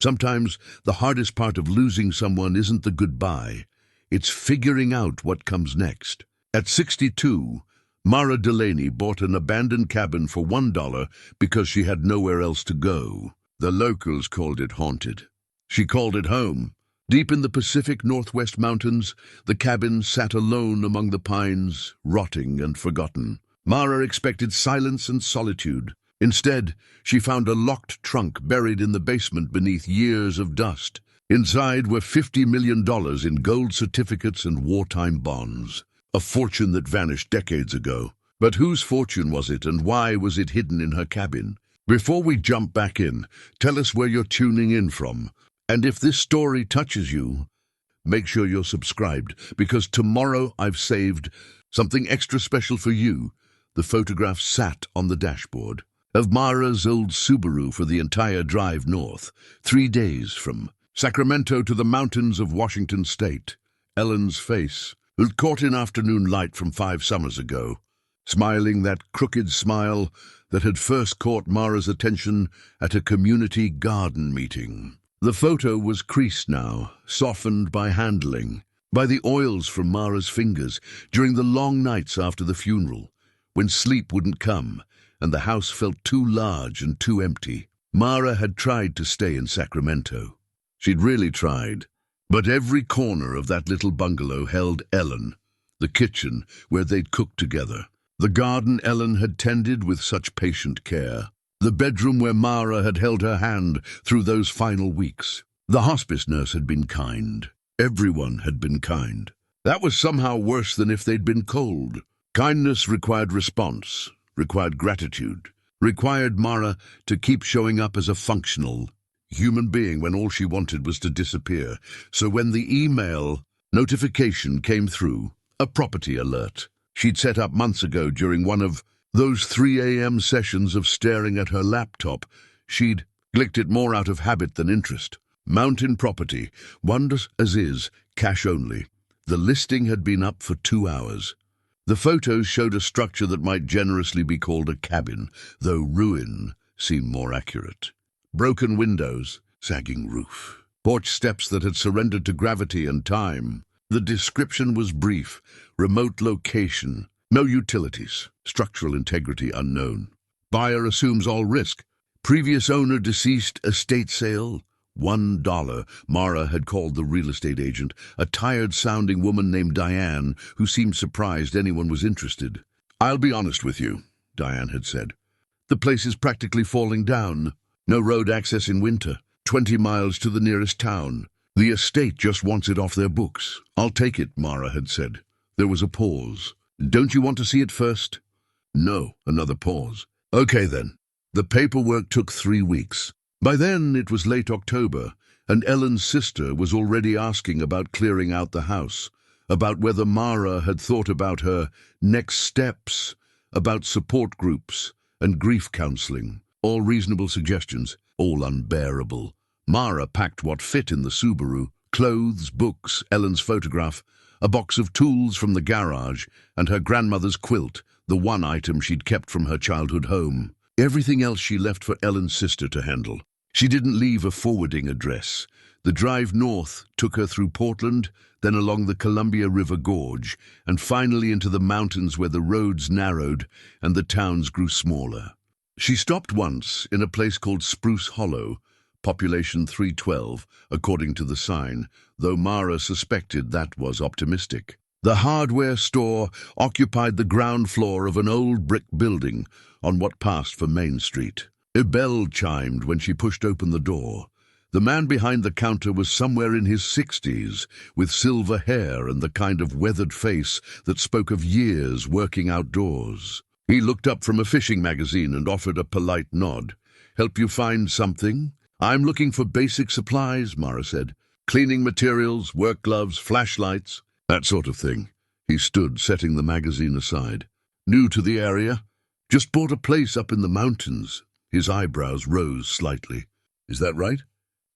Sometimes the hardest part of losing someone isn't the goodbye. It's figuring out what comes next. At 62, Mara Delaney bought an abandoned cabin for $1 because she had nowhere else to go. The locals called it haunted. She called it home. Deep in the Pacific Northwest mountains, the cabin sat alone among the pines, rotting and forgotten. Mara expected silence and solitude. Instead, she found a locked trunk buried in the basement beneath years of dust. Inside were $50 million in gold certificates and wartime bonds. A fortune that vanished decades ago. But whose fortune was it, and why was it hidden in her cabin? Before we jump back in, tell us where you're tuning in from. And if this story touches you, make sure you're subscribed, because tomorrow I've saved something extra special for you. The photograph sat on the dashboard of Mara's old Subaru for the entire drive north, 3 days from Sacramento to the mountains of Washington State. Ellen's face, caught in afternoon light from 5 summers ago, smiling that crooked smile that had first caught Mara's attention at a community garden meeting. The photo was creased now, softened by handling, by the oils from Mara's fingers during the long nights after the funeral, when sleep wouldn't come and the house felt too large and too empty. Mara had tried to stay in Sacramento. She'd really tried. But every corner of that little bungalow held Ellen, the kitchen where they'd cooked together, the garden Ellen had tended with such patient care, the bedroom where Mara had held her hand through those final weeks. The hospice nurse had been kind. Everyone had been kind. That was somehow worse than if they'd been cold. Kindness required response, required gratitude, required Mara to keep showing up as a functional human being when all she wanted was to disappear. So when the email notification came through, a property alert she'd set up months ago during one of those 3 a.m. sessions of staring at her laptop, she'd clicked it more out of habit than interest. Mountain property, wondrous as is, cash only. The listing had been up for 2 hours. The photos showed a structure that might generously be called a cabin, though ruin seemed more accurate. Broken windows, sagging roof, porch steps that had surrendered to gravity and time. The description was brief: remote location, no utilities, structural integrity unknown. Buyer assumes all risk. Previous owner deceased, estate sale, $1. Mara had called the real estate agent, a tired-sounding woman named Diane, who seemed surprised anyone was interested. "I'll be honest with you," Diane had said. "The place is practically falling down. No road access in winter, 20 miles to the nearest town. The estate just wants it off their books." "I'll take it," Mara had said. There was a pause. "Don't you want to see it first?" "No." Another pause. "Okay then." The paperwork took 3 weeks. By then it was late October, and Ellen's sister was already asking about clearing out the house, about whether Mara had thought about her next steps, about support groups and grief counseling. All reasonable suggestions, all unbearable. Mara packed what fit in the Subaru: clothes, books, Ellen's photograph, a box of tools from the garage, and her grandmother's quilt, the one item she'd kept from her childhood home. Everything else she left for Ellen's sister to handle. She didn't leave a forwarding address. The drive north took her through Portland, then along the Columbia River Gorge, and finally into the mountains where the roads narrowed and the towns grew smaller. She stopped once in a place called Spruce Hollow, population 312, according to the sign, though Mara suspected that was optimistic. The hardware store occupied the ground floor of an old brick building on what passed for Main Street. A bell chimed when she pushed open the door. The man behind the counter was somewhere in his 60s, with silver hair and the kind of weathered face that spoke of years working outdoors. He looked up from a fishing magazine and offered a polite nod. "Help you find something?" "I'm looking for basic supplies," Mara said. "Cleaning materials, work gloves, flashlights, that sort of thing." He stood, setting the magazine aside. "New to the area? Just bought a place up in the mountains." His eyebrows rose slightly. "Is that right?"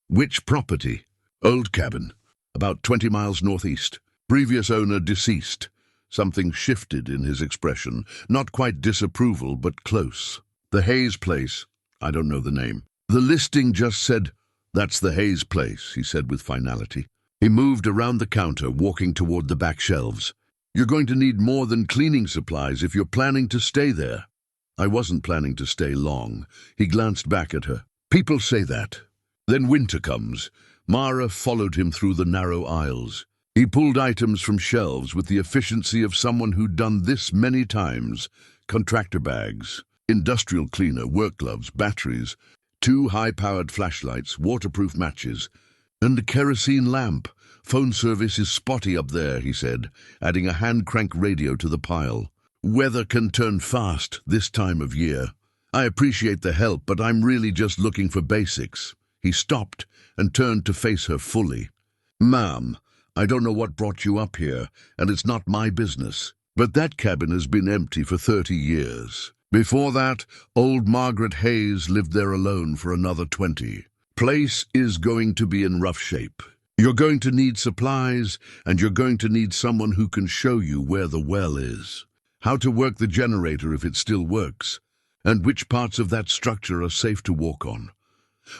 "Which property?" "Old cabin, about 20 miles northeast. Previous owner deceased." Something shifted in his expression, not quite disapproval, but close. "The Hayes place. I don't know the name. The listing just said "That's the Hayes place," he said with finality. He moved around the counter, walking toward the back shelves. "You're going to need more than cleaning supplies if you're planning to stay there." "I wasn't planning to stay long." He glanced back at her. "People say that. Then winter comes." Mara followed him through the narrow aisles. He pulled items from shelves with the efficiency of someone who'd done this many times. Contractor bags, industrial cleaner, work gloves, batteries, 2 high-powered flashlights, waterproof matches, and a kerosene lamp. "Phone service is spotty up there," he said, adding a hand-crank radio to the pile. "Weather can turn fast this time of year. I appreciate the help, but I'm really just looking for basics." He stopped and turned to face her fully. "Ma'am, I don't know what brought you up here, and it's not my business, but that cabin has been empty for 30 years. Before that, old Margaret Hayes lived there alone for another 20. Place is going to be in rough shape. You're going to need supplies, and you're going to need someone who can show you where the well is, how to work the generator if it still works, and which parts of that structure are safe to walk on."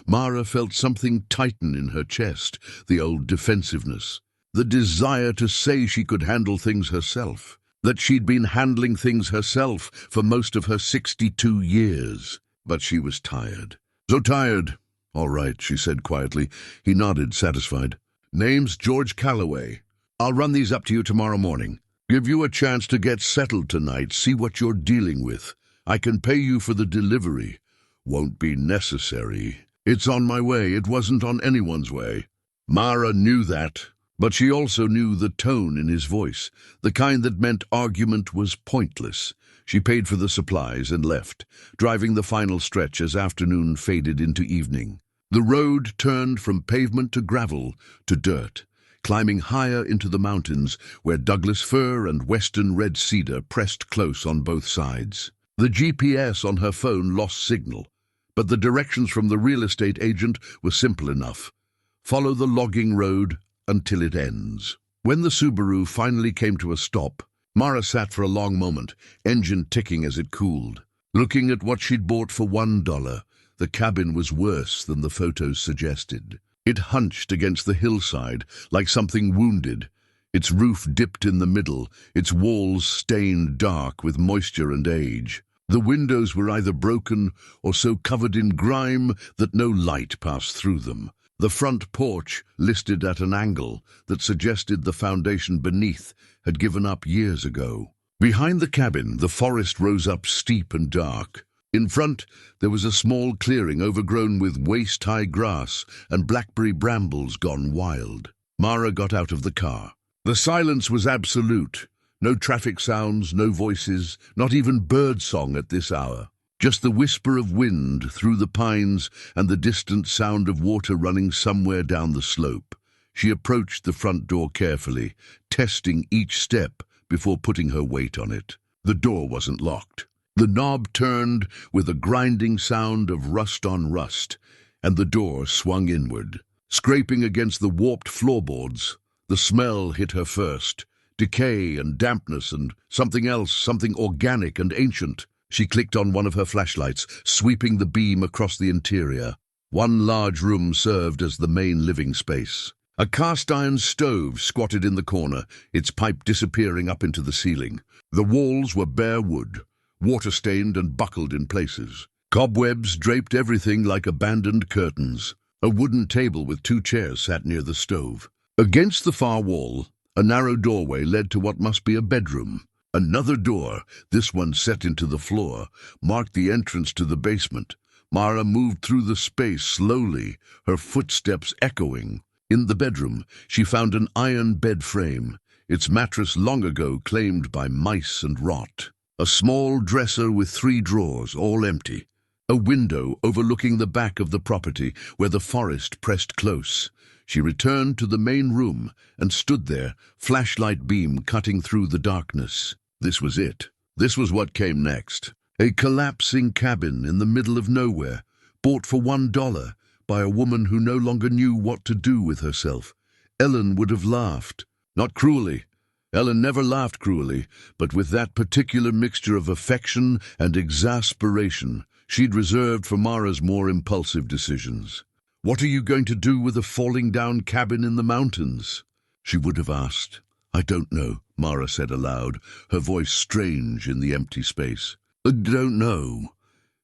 Mara felt something tighten in her chest, the old defensiveness, the desire to say she could handle things herself, that she'd been handling things herself for most of her 62 years. But she was tired. "So tired." "All right," she said quietly. He nodded, satisfied. "Name's George Calloway. I'll run these up to you tomorrow morning. Give you a chance to get settled tonight, see what you're dealing with. I can pay you for the delivery." "Won't be necessary. It's on my way. It wasn't on anyone's way." Mara knew that, but she also knew the tone in his voice, the kind that meant argument was pointless. She paid for the supplies and left, driving the final stretch as afternoon faded into evening. The road turned from pavement to gravel to dirt, climbing higher into the mountains where Douglas fir and western red cedar pressed close on both sides. The GPS on her phone lost signal, but the directions from the real estate agent were simple enough. Follow the logging road until it ends. When the Subaru finally came to a stop, Mara sat for a long moment, engine ticking as it cooled. Looking at what she'd bought for $1, the cabin was worse than the photos suggested. It hunched against the hillside like something wounded. Its roof dipped in the middle, its walls stained dark with moisture and age. The windows were either broken or so covered in grime that no light passed through them. The front porch, listed at an angle that suggested the foundation beneath, had given up years ago. Behind the cabin, the forest rose up steep and dark. In front, there was a small clearing overgrown with waist-high grass and blackberry brambles gone wild. Mara got out of the car. The silence was absolute. No traffic sounds, no voices, not even bird song at this hour. Just the whisper of wind through the pines and the distant sound of water running somewhere down the slope. She approached the front door carefully, testing each step before putting her weight on it. The door wasn't locked. The knob turned with a grinding sound of rust on rust, and the door swung inward. Scraping against the warped floorboards, the smell hit her first. Decay and dampness and something else, something organic and ancient. She clicked on one of her flashlights, sweeping the beam across the interior. One large room served as the main living space. A cast-iron stove squatted in the corner, its pipe disappearing up into the ceiling. The walls were bare wood, water-stained and buckled in places. Cobwebs draped everything like abandoned curtains. A wooden table with 2 chairs sat near the stove. Against the far wall, a narrow doorway led to what must be a bedroom. Another door, this one set into the floor, marked the entrance to the basement. Mara moved through the space slowly, her footsteps echoing. In the bedroom, she found an iron bed frame, its mattress long ago claimed by mice and rot. A small dresser with 3 drawers, all empty. A window overlooking the back of the property where the forest pressed close. She returned to the main room and stood there, flashlight beam cutting through the darkness. This was it. This was what came next. A collapsing cabin in the middle of nowhere, bought for $1 by a woman who no longer knew what to do with herself. Ellen would have laughed. Not cruelly. Ellen never laughed cruelly, but with that particular mixture of affection and exasperation she'd reserved for Mara's more impulsive decisions. "What are you going to do with a falling-down cabin in the mountains?" She would have asked. "I don't know," Mara said aloud, her voice strange in the empty space. "I don't know."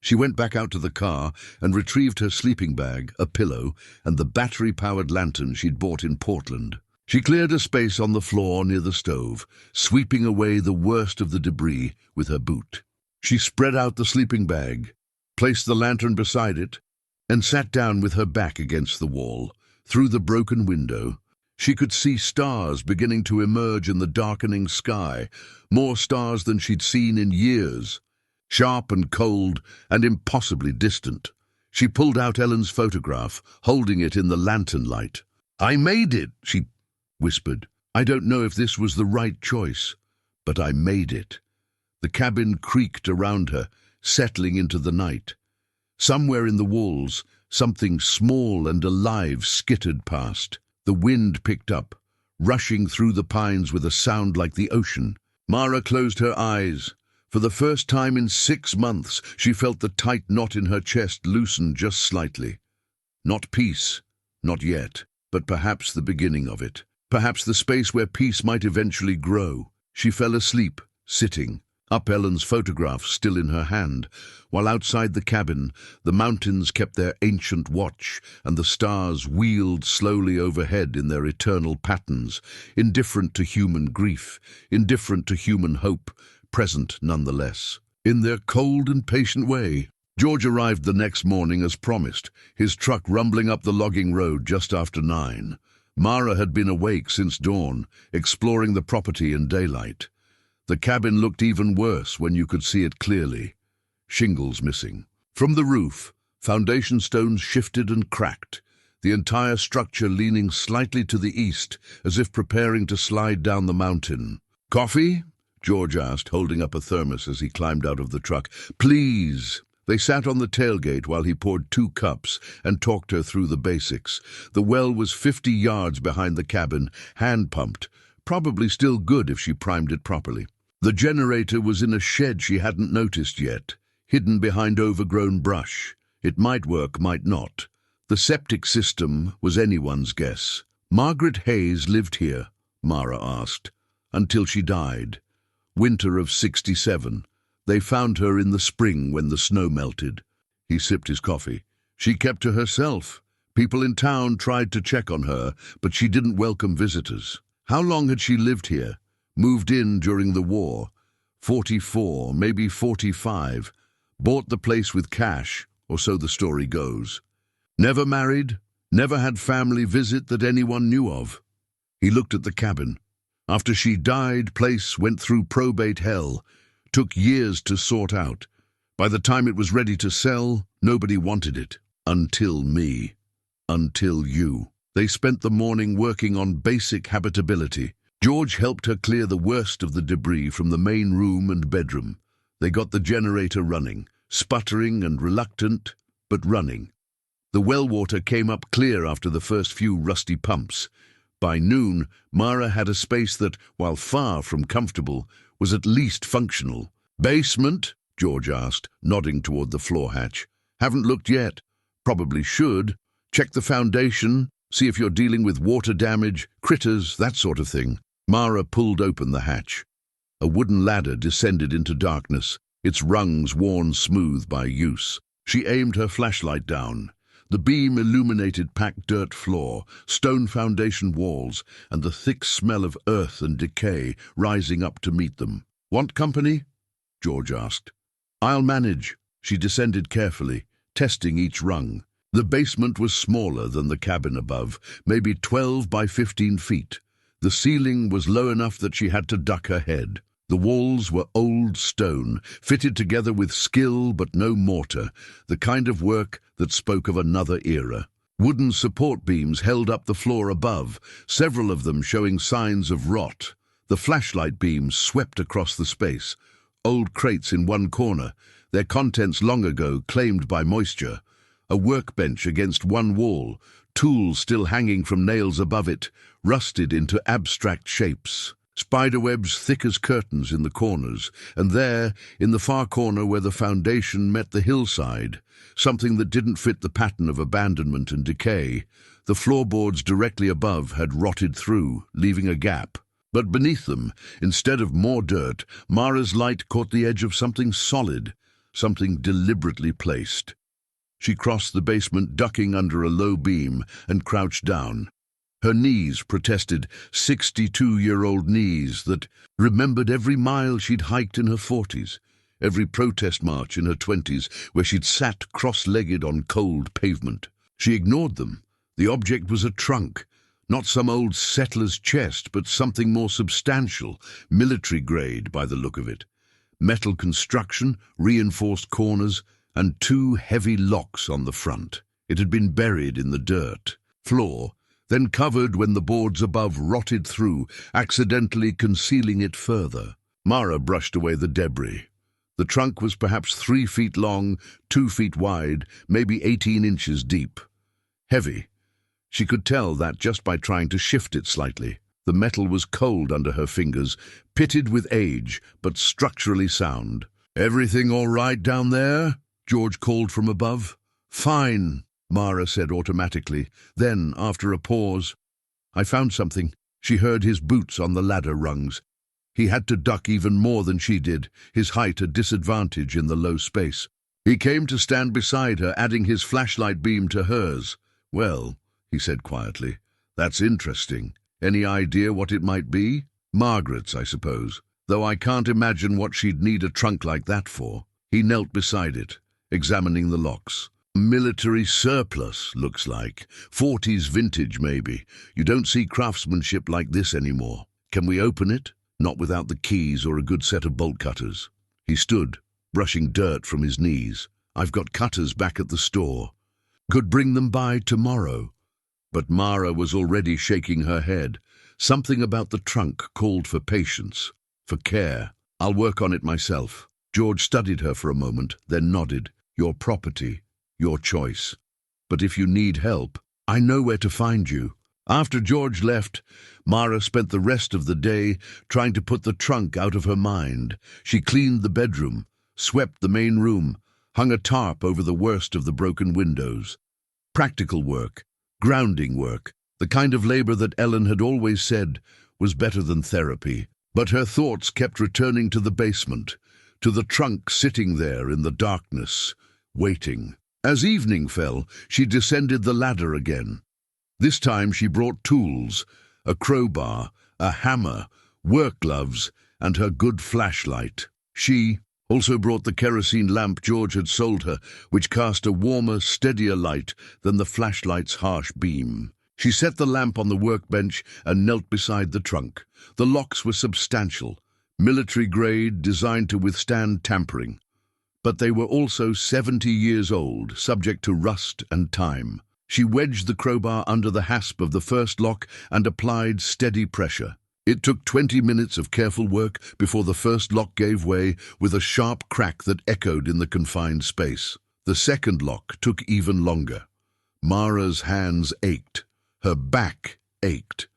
She went back out to the car and retrieved her sleeping bag, a pillow, and the battery-powered lantern she'd bought in Portland. She cleared a space on the floor near the stove, sweeping away the worst of the debris with her boot. She spread out the sleeping bag, placed the lantern beside it, and sat down with her back against the wall. Through the broken window, she could see stars beginning to emerge in the darkening sky, more stars than she'd seen in years, sharp and cold and impossibly distant. She pulled out Ellen's photograph, holding it in the lantern light. "I made it," she whispered. "I don't know if this was the right choice, but I made it." The cabin creaked around her, settling into the night. Somewhere in the walls, something small and alive skittered past. The wind picked up, rushing through the pines with a sound like the ocean. Mara closed her eyes. For the first time in 6 months, she felt the tight knot in her chest loosen just slightly. Not peace, not yet, but perhaps the beginning of it. Perhaps the space where peace might eventually grow. She fell asleep, sitting, up Ellen's photograph still in her hand, while outside the cabin, the mountains kept their ancient watch, and the stars wheeled slowly overhead in their eternal patterns, indifferent to human grief, indifferent to human hope, present nonetheless. In their cold and patient way, George arrived the next morning as promised, his truck rumbling up the logging road just after 9. Mara had been awake since dawn, exploring the property in daylight. The cabin looked even worse when you could see it clearly. Shingles missing. From the roof, foundation stones shifted and cracked, the entire structure leaning slightly to the east, as if preparing to slide down the mountain. "Coffee?" George asked, holding up a thermos as he climbed out of the truck. "Please." They sat on the tailgate while he poured 2 cups and talked her through the basics. The well was 50 yards behind the cabin, hand-pumped, probably still good if she primed it properly. The generator was in a shed she hadn't noticed yet, hidden behind overgrown brush. It might work, might not. The septic system was anyone's guess. "Margaret Hayes lived here," Mara asked, "until she died. Winter of 67. They found her in the spring when the snow melted." He sipped his coffee. "She kept to herself. People in town tried to check on her, but she didn't welcome visitors." "How long had she lived here? Moved in during the war? 44, maybe 45. Bought the place with cash, or so the story goes. Never married? Never had family visit that anyone knew of?" He looked at the cabin. "After she died, place went through probate hell. Took years to sort out. By the time it was ready to sell, nobody wanted it. Until me. Until you." They spent the morning working on basic habitability. George helped her clear the worst of the debris from the main room and bedroom. They got the generator running, sputtering and reluctant, but running. The well water came up clear after the first few rusty pumps. By noon, Mara had a space that, while far from comfortable, was at least functional. "Basement?" George asked, nodding toward the floor hatch. "Haven't looked yet. Probably should. Check the foundation, see if you're dealing with water damage, critters, that sort of thing." Mara pulled open the hatch. A wooden ladder descended into darkness, its rungs worn smooth by use. She aimed her flashlight down. The beam illuminated packed dirt floor, stone foundation walls, and the thick smell of earth and decay rising up to meet them. "Want company?" George asked. "I'll manage." She descended carefully, testing each rung. The basement was smaller than the cabin above, maybe 12 by 15 feet. The ceiling was low enough that she had to duck her head. The walls were old stone, fitted together with skill but no mortar, the kind of work that spoke of another era. Wooden support beams held up the floor above, several of them showing signs of rot. The flashlight beams swept across the space. Old crates in one corner, their contents long ago claimed by moisture. A workbench against one wall, tools still hanging from nails above it, rusted into abstract shapes. Spiderwebs thick as curtains in the corners, and there, in the far corner where the foundation met the hillside, something that didn't fit the pattern of abandonment and decay, the floorboards directly above had rotted through, leaving a gap. But beneath them, instead of more dirt, Mara's light caught the edge of something solid, something deliberately placed. She crossed the basement, ducking under a low beam, and crouched down. Her knees protested, 62-year-old knees that remembered every mile she'd hiked in her 40s, every protest march in her 20s where she'd sat cross-legged on cold pavement. She ignored them. The object was a trunk, not some old settler's chest, but something more substantial, military-grade by the look of it. Metal construction, reinforced corners, and 2 heavy locks on the front. It had been buried in the dirt floor, then covered when the boards above rotted through, accidentally concealing it further. Mara brushed away the debris. The trunk was perhaps 3 feet long, 2 feet wide, maybe 18 inches deep. Heavy. She could tell that just by trying to shift it slightly. The metal was cold under her fingers, pitted with age, but structurally sound. "Everything all right down there?" George called from above. "Fine," Mara said automatically. Then, after a pause, "I found something." She heard his boots on the ladder rungs. He had to duck even more than she did, his height a disadvantage in the low space. He came to stand beside her, adding his flashlight beam to hers. "Well," he said quietly, "that's interesting. Any idea what it might be?" "Margaret's, I suppose, though I can't imagine what she'd need a trunk like that for." He knelt beside it, examining the locks. "Military surplus, looks like. 40s vintage, maybe. You don't see craftsmanship like this anymore. Can we open it?" "Not without the keys or a good set of bolt cutters." He stood, brushing dirt from his knees. "I've got cutters back at the store. Could bring them by tomorrow." But Mara was already shaking her head. Something about the trunk called for patience, for care. "I'll work on it myself." George studied her for a moment, then nodded. "Your property, your choice. But if you need help, I know where to find you." After George left, Mara spent the rest of the day trying to put the trunk out of her mind. She cleaned the bedroom, swept the main room, hung a tarp over the worst of the broken windows. Practical work, grounding work, the kind of labor that Ellen had always said was better than therapy. But her thoughts kept returning to the basement, to the trunk sitting there in the darkness, waiting. As evening fell, she descended the ladder again. This time she brought tools, a crowbar, a hammer, work gloves, and her good flashlight. She also brought the kerosene lamp George had sold her, which cast a warmer, steadier light than the flashlight's harsh beam. She set the lamp on the workbench and knelt beside the trunk. The locks were substantial, military-grade, designed to withstand tampering. But they were also 70 years old, subject to rust and time. She wedged the crowbar under the hasp of the first lock and applied steady pressure. It took 20 minutes of careful work before the first lock gave way with a sharp crack that echoed in the confined space. The second lock took even longer. Mara's hands ached. Her back ached.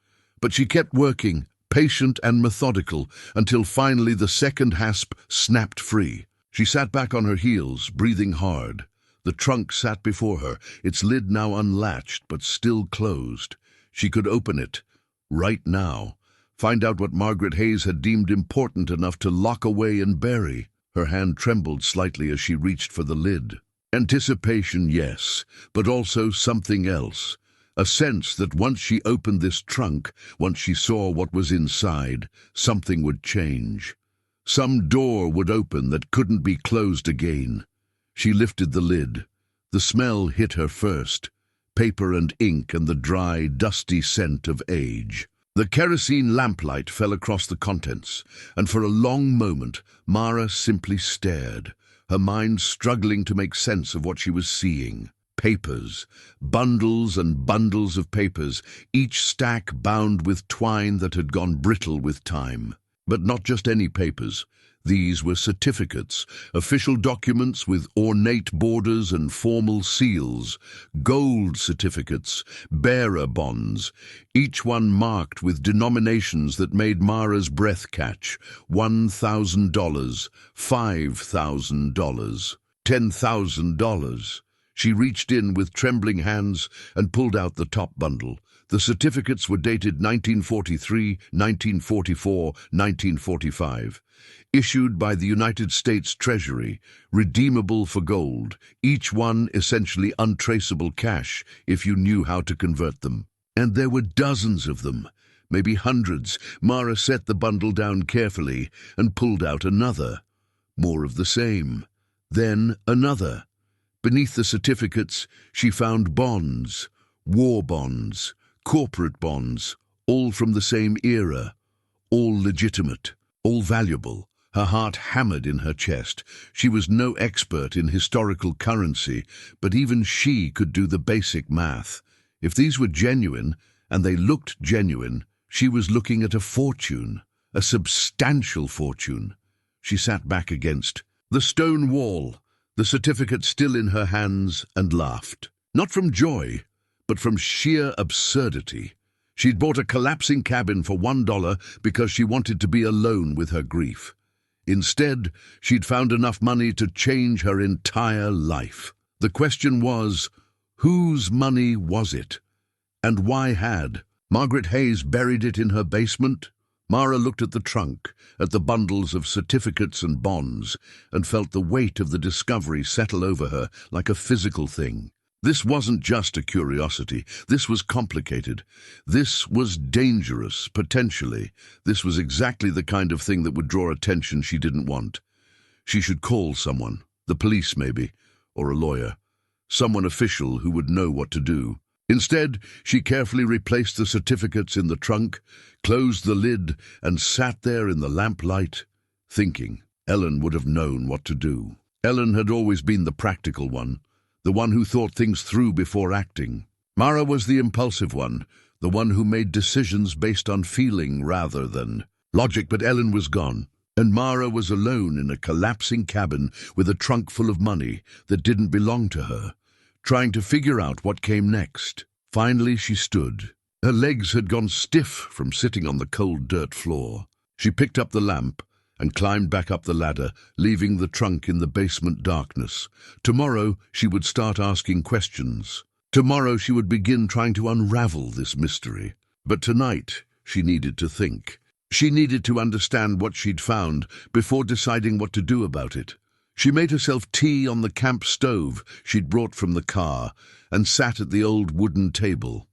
But she kept working, patient and methodical, until finally the second hasp snapped free. She sat back on her heels, breathing hard. The trunk sat before her, its lid now unlatched but still closed. She could open it, right now, find out what Margaret Hayes had deemed important enough to lock away and bury. Her hand trembled slightly as she reached for the lid. Anticipation, yes, but also something else. A sense that once she opened this trunk, once she saw what was inside, something would change. Some door would open that couldn't be closed again. She lifted the lid. The smell hit her first. Paper and ink and the dry, dusty scent of age. The kerosene lamplight fell across the contents, and for a long moment Mara simply stared, her mind struggling to make sense of what she was seeing. Papers, bundles and bundles of papers, each stack bound with twine that had gone brittle with time. But not just any papers. These were certificates, official documents with ornate borders and formal seals, gold certificates, bearer bonds, each one marked with denominations that made Mara's breath catch. $1,000, $5,000, $10,000. She reached in with trembling hands and pulled out the top bundle. The certificates were dated 1943, 1944, 1945. Issued by the United States Treasury, redeemable for gold, each one essentially untraceable cash if you knew how to convert them. And there were dozens of them, maybe hundreds. Mara set the bundle down carefully and pulled out another. More of the same. Then another. Beneath the certificates, she found bonds, war bonds, corporate bonds, all from the same era, all legitimate, all valuable. Her heart hammered in her chest. She was no expert in historical currency, but even she could do the basic math. If these were genuine, and they looked genuine, she was looking at a fortune, a substantial fortune. She sat back against the stone wall, the certificate still in her hands, and laughed. Not from joy, but from sheer absurdity. She'd bought a collapsing cabin for $1 because she wanted to be alone with her grief. Instead, she'd found enough money to change her entire life. The question was, whose money was it? And why had Margaret Hayes buried it in her basement? Mara looked at the trunk, at the bundles of certificates and bonds, and felt the weight of the discovery settle over her like a physical thing. This wasn't just a curiosity. This was complicated. This was dangerous, potentially. This was exactly the kind of thing that would draw attention she didn't want. She should call someone, the police maybe, or a lawyer, someone official who would know what to do. Instead, she carefully replaced the certificates in the trunk, closed the lid, and sat there in the lamplight, thinking. Ellen would have known what to do. Ellen had always been the practical one, the one who thought things through before acting. Mara was the impulsive one, the one who made decisions based on feeling rather than logic. But Ellen was gone, and Mara was alone in a collapsing cabin with a trunk full of money that didn't belong to her, trying to figure out what came next. Finally, she stood. Her legs had gone stiff from sitting on the cold dirt floor. She picked up the lamp and climbed back up the ladder, leaving the trunk in the basement darkness. Tomorrow she would start asking questions. Tomorrow she would begin trying to unravel this mystery. But tonight she needed to think. She needed to understand what she'd found before deciding what to do about it. She made herself tea on the camp stove she'd brought from the car and sat at the old wooden table,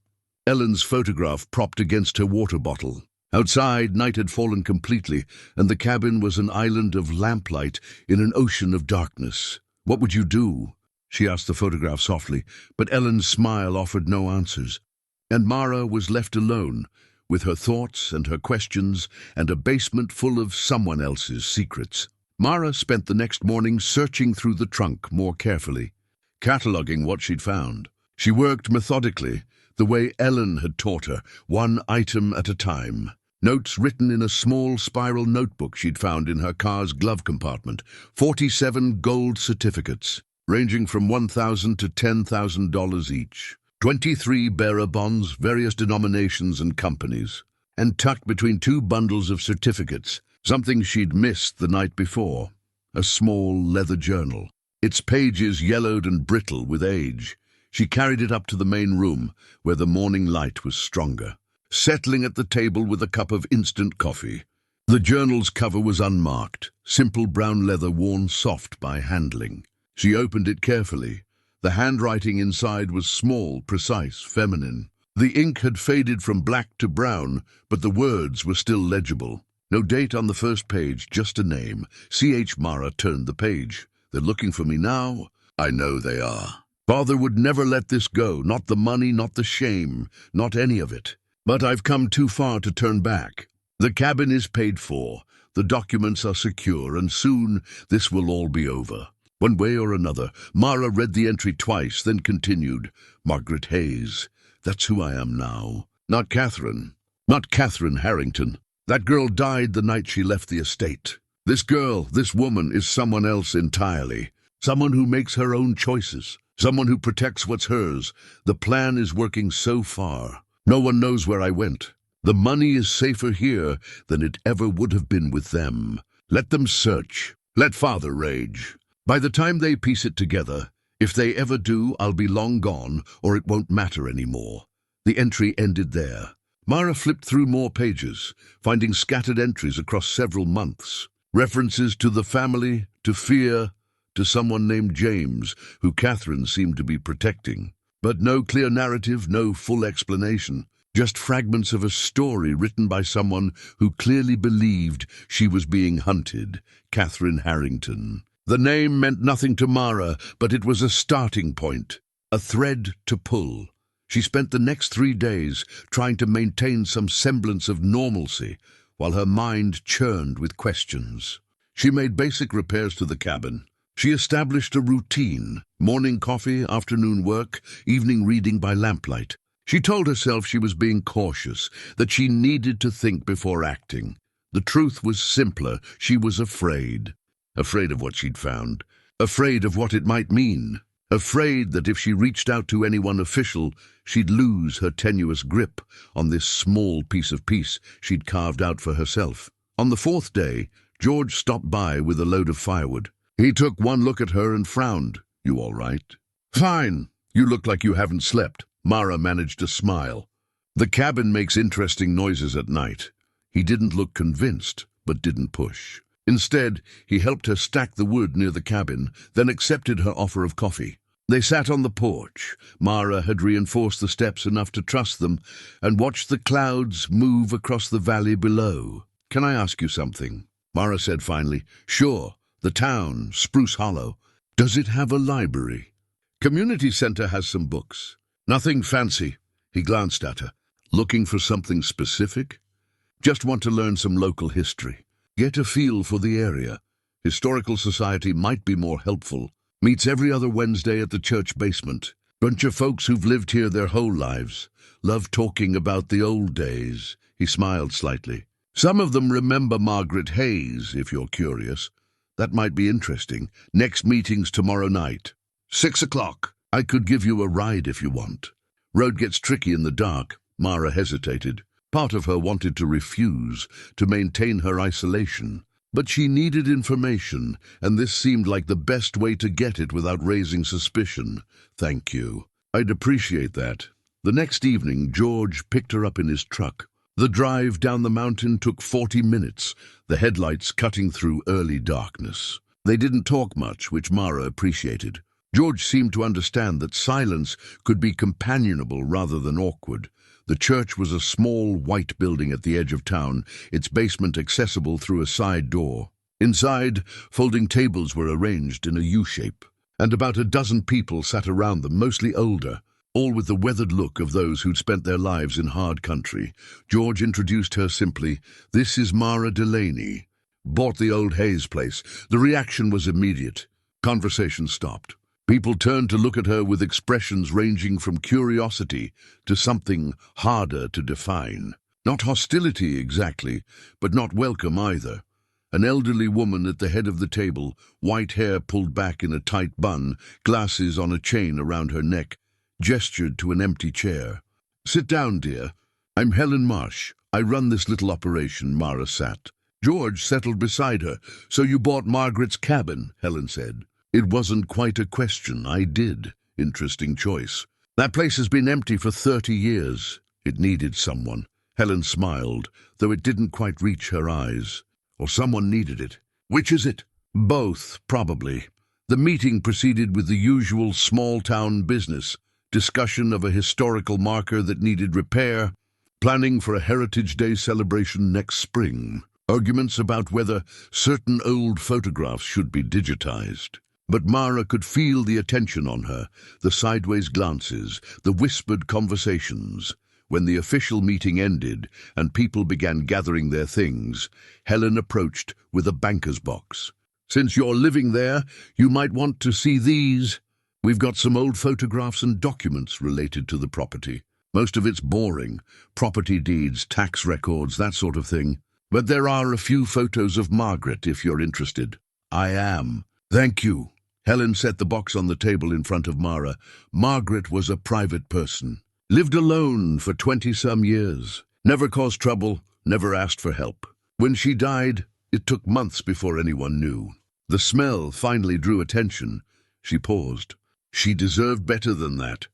Ellen's photograph propped against her water bottle. Outside, night had fallen completely, and the cabin was an island of lamplight in an ocean of darkness. "What would you do?" she asked the photograph softly, but Ellen's smile offered no answers. And Mara was left alone, with her thoughts and her questions and a basement full of someone else's secrets. Mara spent the next morning searching through the trunk more carefully, cataloguing what she'd found. She worked methodically, the way Ellen had taught her, one item at a time. Notes written in a small spiral notebook she'd found in her car's glove compartment. 47 gold certificates, ranging from $1,000 to $10,000 each. 23 bearer bonds, various denominations and companies. And tucked between two bundles of certificates, something she'd missed the night before. A small leather journal, its pages yellowed and brittle with age. She carried it up to the main room, where the morning light was stronger, settling at the table with a cup of instant coffee. The journal's cover was unmarked, simple brown leather worn soft by handling. She opened it carefully. The handwriting inside was small, precise, feminine. The ink had faded from black to brown, but the words were still legible. No date on the first page, just a name. C.H. Mara turned the page. "They're looking for me now?" "I know they are. Father would never let this go, not the money, not the shame, not any of it. But I've come too far to turn back. The cabin is paid for, the documents are secure, and soon this will all be over." One way or another, Mara read the entry twice, then continued. "Margaret Hayes. That's who I am now. Not Catherine. Not Catherine Harrington. That girl died the night she left the estate. This girl, this woman, is someone else entirely. Someone who makes her own choices. Someone who protects what's hers. The plan is working so far. No one knows where I went. The money is safer here than it ever would have been with them. Let them search. Let Father rage. By the time they piece it together, if they ever do, I'll be long gone, or it won't matter anymore. The entry ended there. Mara flipped through more pages, finding scattered entries across several months. References to the family, to fear, to someone named James, who Catherine seemed to be protecting. But no clear narrative, no full explanation. Just fragments of a story written by someone who clearly believed she was being hunted, Catherine Harrington. The name meant nothing to Mara, but it was a starting point, a thread to pull. She spent the next 3 days trying to maintain some semblance of normalcy, while her mind churned with questions. She made basic repairs to the cabin. She established a routine: morning coffee, afternoon work, evening reading by lamplight. She told herself she was being cautious, that she needed to think before acting. The truth was simpler. She was afraid. Afraid of what she'd found. Afraid of what it might mean. Afraid that if she reached out to anyone official, she'd lose her tenuous grip on this small piece of peace she'd carved out for herself. On the 4th day, George stopped by with a load of firewood. He took one look at her and frowned. "You all right?" "Fine. You look like you haven't slept." Mara managed to smile. "The cabin makes interesting noises at night." He didn't look convinced, but didn't push. Instead, he helped her stack the wood near the cabin, then accepted her offer of coffee. They sat on the porch. Mara had reinforced the steps enough to trust them, and watched the clouds move across the valley below. "Can I ask you something?" Mara said finally. "Sure. The town, Spruce Hollow. Does it have a library?" "Community center has some books. Nothing fancy." He glanced at her. "Looking for something specific?" "Just want to learn some local history. Get a feel for the area. Historical Society might be more helpful. Meets every other Wednesday at the church basement. Bunch of folks who've lived here their whole lives. Love talking about the old days." He smiled slightly. "Some of them remember Margaret Hayes, if you're curious. That might be interesting. Next meeting's tomorrow night. 6 o'clock. I could give you a ride if you want." "Road gets tricky in the dark." Mara hesitated. Part of her wanted to refuse, to maintain her isolation. But she needed information, and this seemed like the best way to get it without raising suspicion. "Thank you. I'd appreciate that." The next evening, George picked her up in his truck. The drive down the mountain took 40 minutes, the headlights cutting through early darkness. They didn't talk much, which Mara appreciated. George seemed to understand that silence could be companionable rather than awkward. The church was a small, white building at the edge of town, its basement accessible through a side door. Inside, folding tables were arranged in a U-shape, and about a dozen people sat around them, mostly older, all with the weathered look of those who'd spent their lives in hard country. George introduced her simply. "This is Mara Delaney. Bought the old Hayes place." The reaction was immediate. Conversation stopped. People turned to look at her with expressions ranging from curiosity to something harder to define. Not hostility exactly, but not welcome either. An elderly woman at the head of the table, white hair pulled back in a tight bun, glasses on a chain around her neck, gestured to an empty chair. "Sit down, dear. I'm Helen Marsh. I run this little operation." Mara sat. George settled beside her. "So you bought Margaret's cabin," Helen said. "It wasn't quite a question. I did." "Interesting choice." "That place has been empty for 30 years. It needed someone." Helen smiled, though it didn't quite reach her eyes. "Or someone needed it." "Which is it?" "Both, probably." The meeting proceeded with the usual small-town business. Discussion of a historical marker that needed repair. Planning for a Heritage Day celebration next spring. Arguments about whether certain old photographs should be digitized. But Mara could feel the attention on her, the sideways glances, the whispered conversations. When the official meeting ended and people began gathering their things, Helen approached with a banker's box. "Since you're living there, you might want to see these. We've got some old photographs and documents related to the property. Most of it's boring. Property deeds, tax records, that sort of thing." But there are a few photos of Margaret if you're interested. I am. Thank you. Helen set the box on the table in front of Mara. Margaret was a private person. Lived alone for 20-some years. Never caused trouble, never asked for help. When she died, it took months before anyone knew. The smell finally drew attention. She paused. She deserved better than that.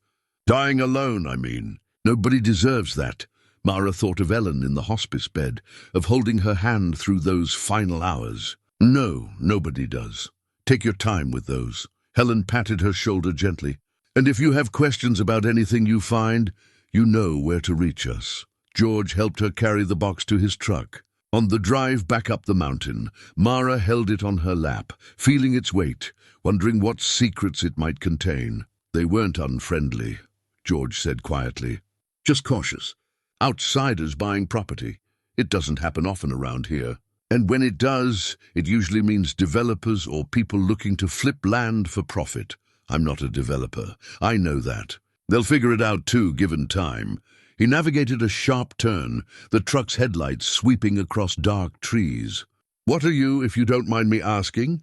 Dying alone, I mean. Nobody deserves that. Mara thought of Ellen in the hospice bed, of holding her hand through those final hours. No, nobody does. Take your time with those. Helen patted her shoulder gently. And if you have questions about anything you find, you know where to reach us. George helped her carry the box to his truck. On the drive back up the mountain, Mara held it on her lap, feeling its weight, wondering what secrets it might contain. They weren't unfriendly, George said quietly. Just cautious. Outsiders buying property. It doesn't happen often around here. And when it does, it usually means developers or people looking to flip land for profit. I'm not a developer. I know that. They'll figure it out too, given time. He navigated a sharp turn, the truck's headlights sweeping across dark trees. What are you, if you don't mind me asking?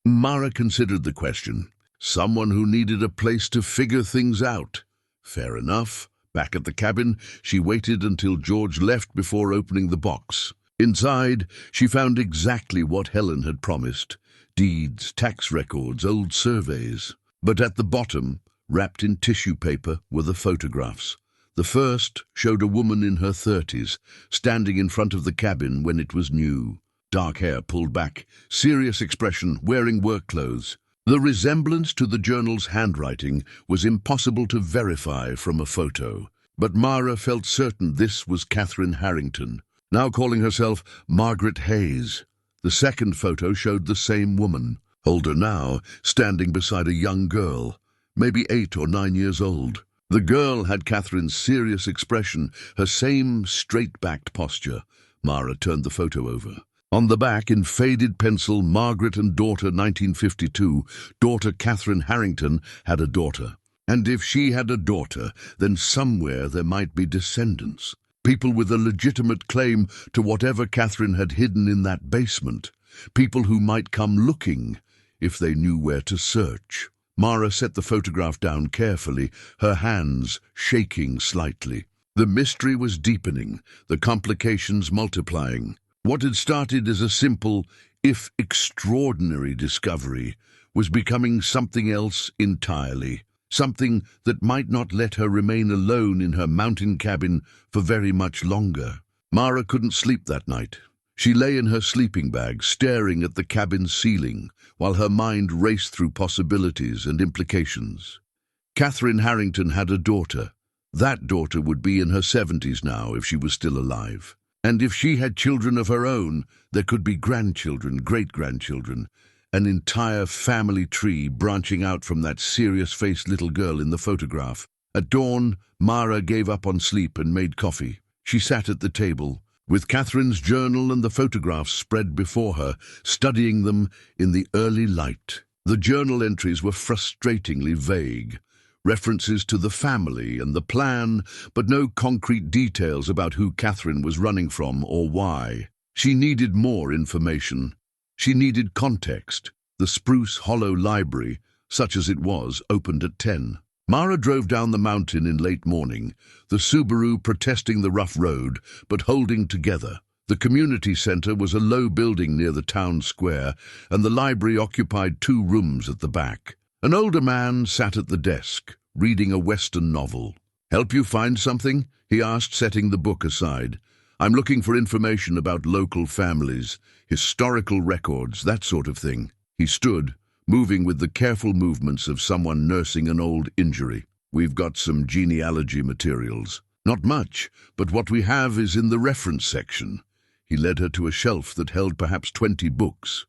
Mara considered the question. Someone who needed a place to figure things out. Fair enough. Back at the cabin, she waited until George left before opening the box. Inside, she found exactly what Helen had promised. Deeds, tax records, old surveys. But at the bottom, wrapped in tissue paper, were the photographs. The first showed a woman in her 30s, standing in front of the cabin when it was new. Dark hair pulled back, serious expression, wearing work clothes. The resemblance to the journal's handwriting was impossible to verify from a photo. But Mara felt certain this was Catherine Harrington, now calling herself Margaret Hayes. The second photo showed the same woman, older now, standing beside a young girl, maybe 8 or 9 years old. The girl had Catherine's serious expression, her same straight-backed posture. Mara turned the photo over. On the back, in faded pencil, Margaret and daughter 1952, daughter Catherine Harrington had a daughter. And if she had a daughter, then somewhere there might be descendants. People with a legitimate claim to whatever Catherine had hidden in that basement. People who might come looking if they knew where to search. Mara set the photograph down carefully, her hands shaking slightly. The mystery was deepening, the complications multiplying. What had started as a simple, if extraordinary, discovery was becoming something else entirely. Something that might not let her remain alone in her mountain cabin for very much longer. Mara couldn't sleep that night. She lay in her sleeping bag, staring at the cabin's ceiling, while her mind raced through possibilities and implications. Catherine Harrington had a daughter. That daughter would be in her 70s now if she was still alive. And if she had children of her own, there could be grandchildren, great-grandchildren, an entire family tree branching out from that serious-faced little girl in the photograph. At dawn, Mara gave up on sleep and made coffee. She sat at the table, with Catherine's journal and the photographs spread before her, studying them in the early light. The journal entries were frustratingly vague. References to the family and the plan, but no concrete details about who Catherine was running from or why. She needed more information. She needed context. The Spruce Hollow Library, such as it was, opened at 10. Mara drove down the mountain in late morning, the Subaru protesting the rough road, but holding together. The community center was a low building near the town square, and the library occupied 2 rooms at the back. An older man sat at the desk, reading a Western novel. "Help you find something?" he asked, setting the book aside. "I'm looking for information about local families, historical records, that sort of thing." He stood, moving with the careful movements of someone nursing an old injury. "We've got some genealogy materials. Not much, but what we have is in the reference section." He led her to a shelf that held perhaps 20 books.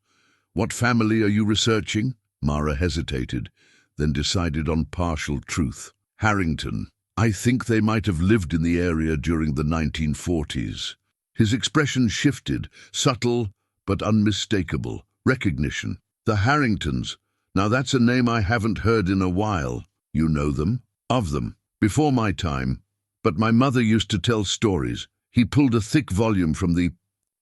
"What family are you researching?" Mara hesitated, then decided on partial truth. "Harrington. I think they might have lived in the area during the 1940s. His expression shifted, subtle but unmistakable. Recognition. "The Harringtons. Now that's a name I haven't heard in a while." "You know them?" "Of them. Before my time. But my mother used to tell stories." He pulled a thick volume from the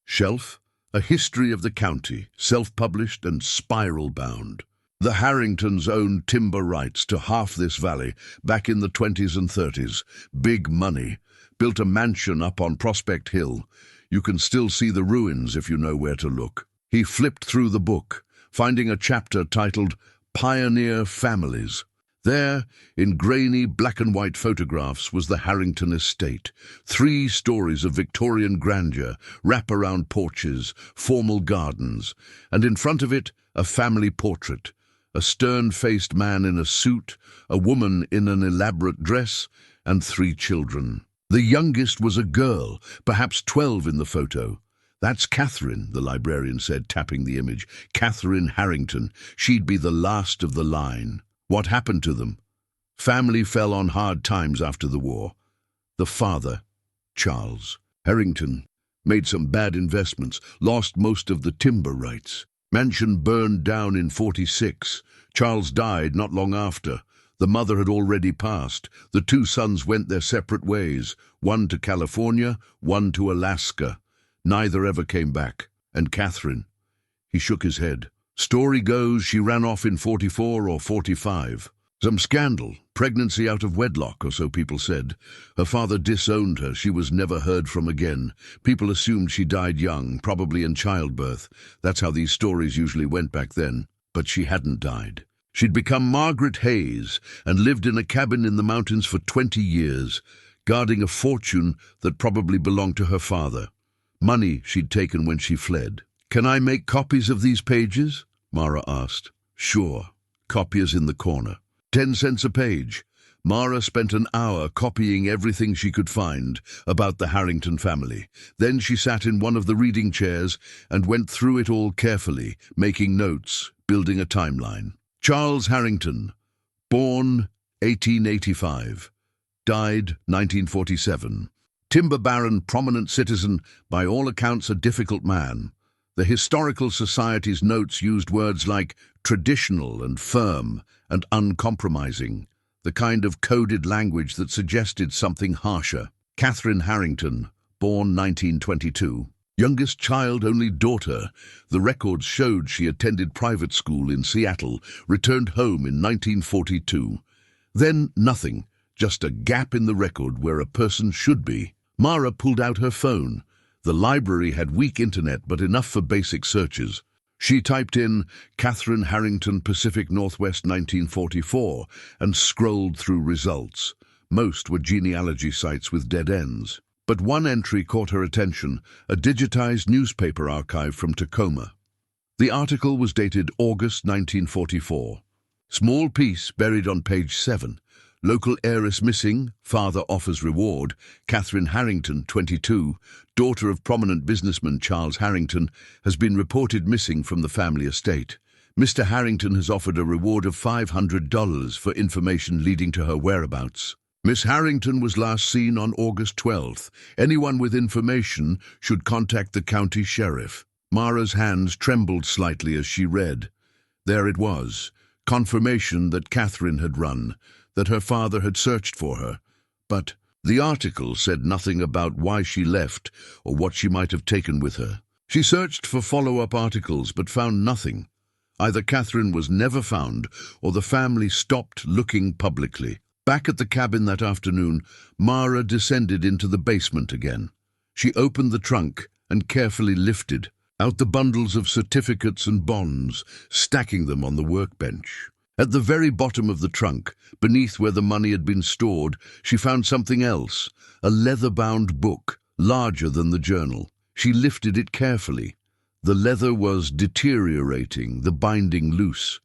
Shelf, A History of the County, self-published and spiral-bound. The Harringtons owned timber rights to half this valley back in the 20s and 30s. Big money. Built a mansion up on Prospect Hill. You can still see the ruins if you know where to look. He flipped through the book, finding a chapter titled Pioneer Families. There, in grainy black-and-white photographs, was the Harrington estate. 3 stories of Victorian grandeur, wrap-around porches, formal gardens, and in front of it, a family portrait. A stern-faced man in a suit, a woman in an elaborate dress, and 3 children. The youngest was a girl, perhaps 12 in the photo. "That's Catherine," the librarian said, tapping the image. "Catherine Harrington. She'd be the last of the line." What happened to them? Family fell on hard times after the war. The father, Charles Harrington, made some bad investments, lost most of the timber rights. Mansion burned down in 46. Charles died not long after. The mother had already passed. The 2 sons went their separate ways, one to California, one to Alaska. Neither ever came back. And Catherine? He shook his head. Story goes she ran off in 44 or 45. Some scandal, pregnancy out of wedlock, or so people said. Her father disowned her. She was never heard from again. People assumed she died young, probably in childbirth. That's how these stories usually went back then. But she hadn't died. She'd become Margaret Hayes and lived in a cabin in the mountains for 20 years, guarding a fortune that probably belonged to her father. Money she'd taken when she fled. "Can I make copies of these pages?" Mara asked. "Sure. Copiers in the corner. 10 cents a page." Mara spent an hour copying everything she could find about the Harrington family. Then she sat in one of the reading chairs and went through it all carefully, making notes, building a timeline. Charles Harrington, born 1885, died 1947. Timber baron, prominent citizen, by all accounts a difficult man. The Historical Society's notes used words like traditional and firm and uncompromising, the kind of coded language that suggested something harsher. Catherine Harrington, born 1922. Youngest child, only daughter. The records showed she attended private school in Seattle, returned home in 1942. Then nothing, just a gap in the record where a person should be. Mara pulled out her phone. The library had weak internet, but enough for basic searches. She typed in Catherine Harrington, Pacific Northwest 1944, and scrolled through results. Most were genealogy sites with dead ends. But one entry caught her attention, a digitized newspaper archive from Tacoma. The article was dated August 1944. Small piece buried on page 7. Local heiress missing, father offers reward. Catherine Harrington, 22, daughter of prominent businessman Charles Harrington, has been reported missing from the family estate. Mr. Harrington has offered a reward of $500 for information leading to her whereabouts. Miss Harrington was last seen on August 12th. Anyone with information should contact the county sheriff. Mara's hands trembled slightly as she read. There it was, confirmation that Catherine had run, that her father had searched for her. But the article said nothing about why she left or what she might have taken with her. She searched for follow-up articles but found nothing. Either Catherine was never found or the family stopped looking publicly. Back at the cabin that afternoon, Mara descended into the basement again. She opened the trunk and carefully lifted out the bundles of certificates and bonds, stacking them on the workbench. At the very bottom of the trunk, beneath where the money had been stored, she found something else, a leather-bound book, larger than the journal. She lifted it carefully. The leather was deteriorating, the binding loose.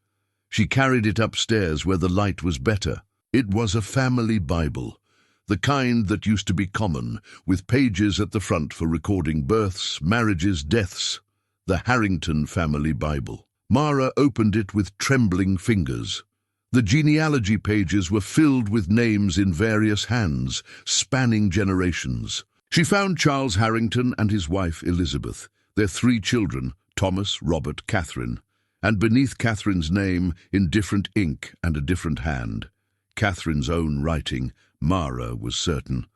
She carried it upstairs where the light was better. It was a family Bible, the kind that used to be common, with pages at the front for recording births, marriages, deaths. The Harrington family Bible. Mara opened it with trembling fingers. The genealogy pages were filled with names in various hands, spanning generations. She found Charles Harrington and his wife Elizabeth, their 3 children, Thomas, Robert, Catherine, and beneath Catherine's name, in different ink and a different hand, Catherine's own writing, Mara was certain.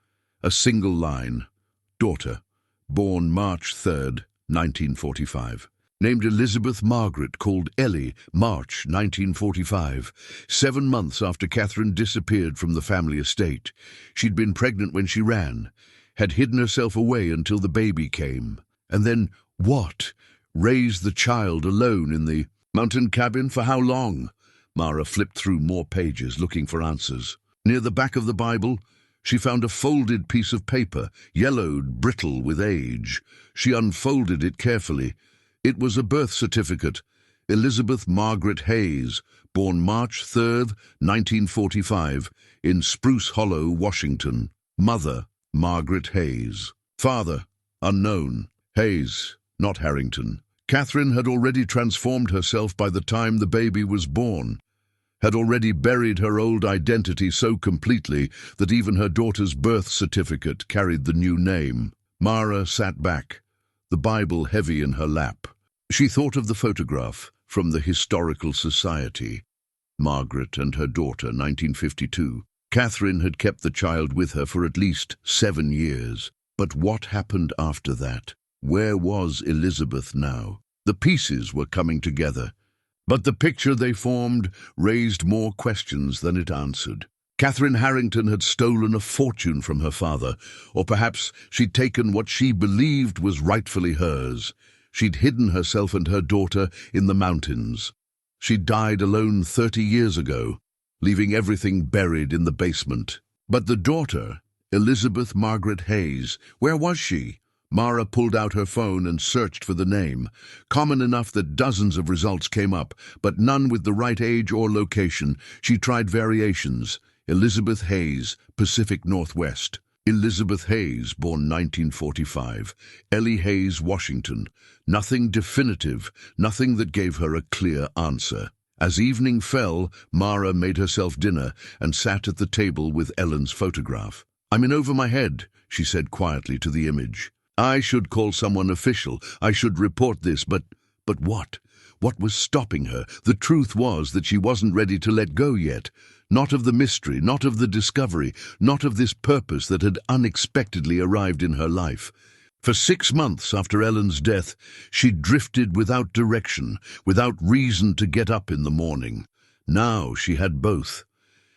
A single line, daughter, born March 3rd, 1945. Named Elizabeth Margaret, called Ellie, March 1945, 7 months after Catherine disappeared from the family estate. She'd been pregnant when she ran, had hidden herself away until the baby came. And then what? Raised the child alone in the mountain cabin for how long? Mara flipped through more pages, looking for answers. Near the back of the Bible, she found a folded piece of paper, yellowed, brittle with age. She unfolded it carefully. It was a birth certificate. Elizabeth Margaret Hayes, born March 3rd, 1945, in Spruce Hollow, Washington. Mother, Margaret Hayes. Father, unknown. Hayes, not Harrington. Catherine had already transformed herself by the time the baby was born, had already buried her old identity so completely that even her daughter's birth certificate carried the new name. Mara sat back, the Bible heavy in her lap. She thought of the photograph from the Historical Society. Margaret and her daughter, 1952. Catherine had kept the child with her for at least 7 years. But what happened after that? Where was Elizabeth now? The pieces were coming together, but the picture they formed raised more questions than it answered. Catherine Harrington had stolen a fortune from her father, or perhaps she'd taken what she believed was rightfully hers. She'd hidden herself and her daughter in the mountains. She'd died alone 30 years ago, leaving everything buried in the basement. But the daughter, Elizabeth Margaret Hayes, where was she? Mara pulled out her phone and searched for the name. Common enough that dozens of results came up, but none with the right age or location. She tried variations. Elizabeth Hayes, Pacific Northwest. Elizabeth Hayes, born 1945. Ellie Hayes, Washington. Nothing definitive, nothing that gave her a clear answer. As evening fell, Mara made herself dinner and sat at the table with Ellen's photograph. "I'm in over my head," she said quietly to the image. "I should call someone official. I should report this, but what? What was stopping her? The truth was that she wasn't ready to let go yet. Not of the mystery, not of the discovery, not of this purpose that had unexpectedly arrived in her life. For 6 months after Ellen's death, she drifted without direction, without reason to get up in the morning. Now she had both.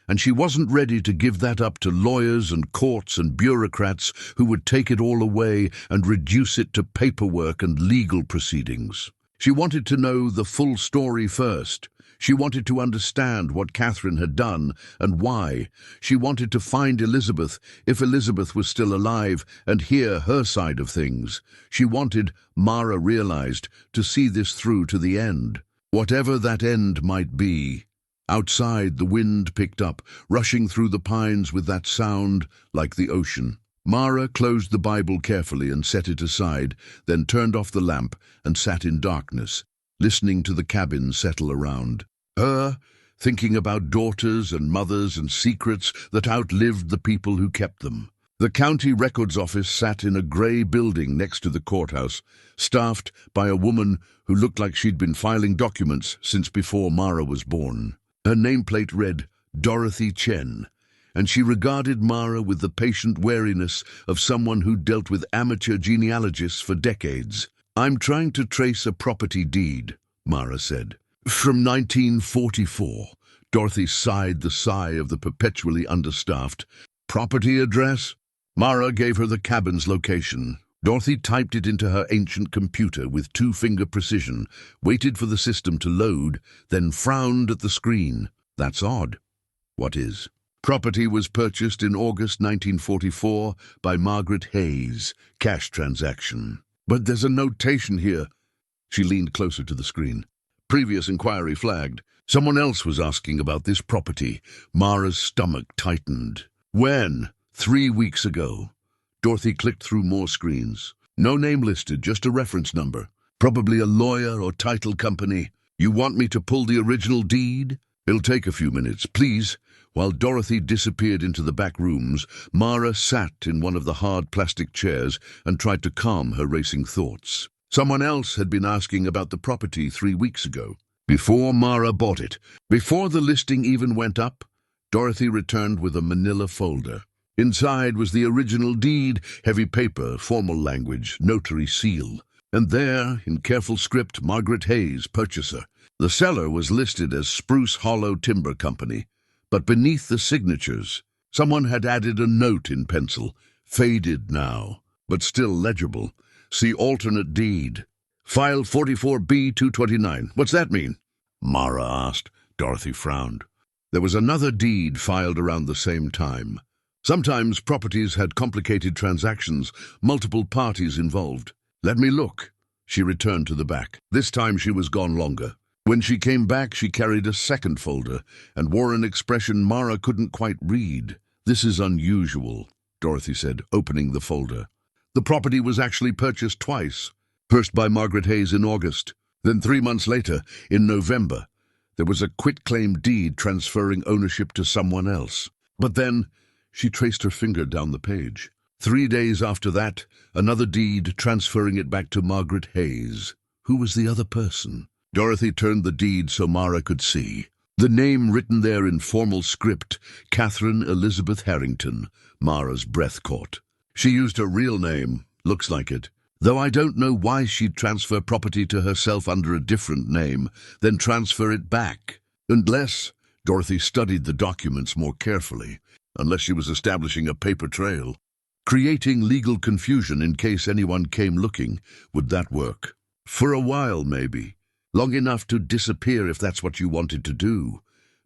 And she wasn't ready to give that up to lawyers and courts and bureaucrats who would take it all away and reduce it to paperwork and legal proceedings. She wanted to know the full story first. She wanted to understand what Catherine had done and why. She wanted to find Elizabeth, if Elizabeth was still alive, and hear her side of things. She wanted, Mara realized, to see this through to the end. Whatever that end might be. Outside, the wind picked up, rushing through the pines with that sound like the ocean. Mara closed the Bible carefully and set it aside, then turned off the lamp and sat in darkness, listening to the cabin settle around. Her, thinking about daughters and mothers and secrets that outlived the people who kept them. The county records office sat in a grey building next to the courthouse, staffed by a woman who looked like she'd been filing documents since before Mara was born. Her nameplate read, Dorothy Chen, and she regarded Mara with the patient wariness of someone who dealt with amateur genealogists for decades. "I'm trying to trace a property deed," Mara said. "From 1944. Dorothy sighed the sigh of the perpetually understaffed. "Property address?" Mara gave her the cabin's location. Dorothy typed it into her ancient computer with 2-finger precision, waited for the system to load, then frowned at the screen. "That's odd." "What is?" "Property was purchased in August 1944 by Margaret Hayes. Cash transaction." "But there's a notation here." She leaned closer to the screen. "Previous inquiry flagged. Someone else was asking about this property." Mara's stomach tightened. "When?" 3 weeks ago." Dorothy clicked through more screens. "No name listed, just a reference number. Probably a lawyer or title company. You want me to pull the original deed?" "It'll take a few minutes, please." While Dorothy disappeared into the back rooms, Mara sat in one of the hard plastic chairs and tried to calm her racing thoughts. Someone else had been asking about the property 3 weeks ago. Before Mara bought it, before the listing even went up, Dorothy returned with a manila folder. Inside was the original deed, heavy paper, formal language, notary seal. And there, in careful script, Margaret Hayes, purchaser. The seller was listed as Spruce Hollow Timber Company, but beneath the signatures, someone had added a note in pencil, faded now, but still legible. See alternate deed. File 44B-229. What's that mean? Mara asked. Dorothy frowned. There was another deed filed around the same time. Sometimes properties had complicated transactions, multiple parties involved. Let me look. She returned to the back. This time she was gone longer. When she came back, she carried a second folder and wore an expression Mara couldn't quite read. This is unusual, Dorothy said, opening the folder. The property was actually purchased twice. First by Margaret Hayes in August, then 3 months later, in November. There was a quitclaim deed transferring ownership to someone else. But then, she traced her finger down the page. 3 days after that, another deed transferring it back to Margaret Hayes. Who was the other person? Dorothy turned the deed so Mara could see. The name written there in formal script, Catherine Elizabeth Harrington. Mara's breath caught. She used her real name, looks like it. Though I don't know why she'd transfer property to herself under a different name, then transfer it back. Unless, Dorothy studied the documents more carefully, unless she was establishing a paper trail. Creating legal confusion in case anyone came looking, would that work? For a while, maybe. Long enough to disappear if that's what you wanted to do.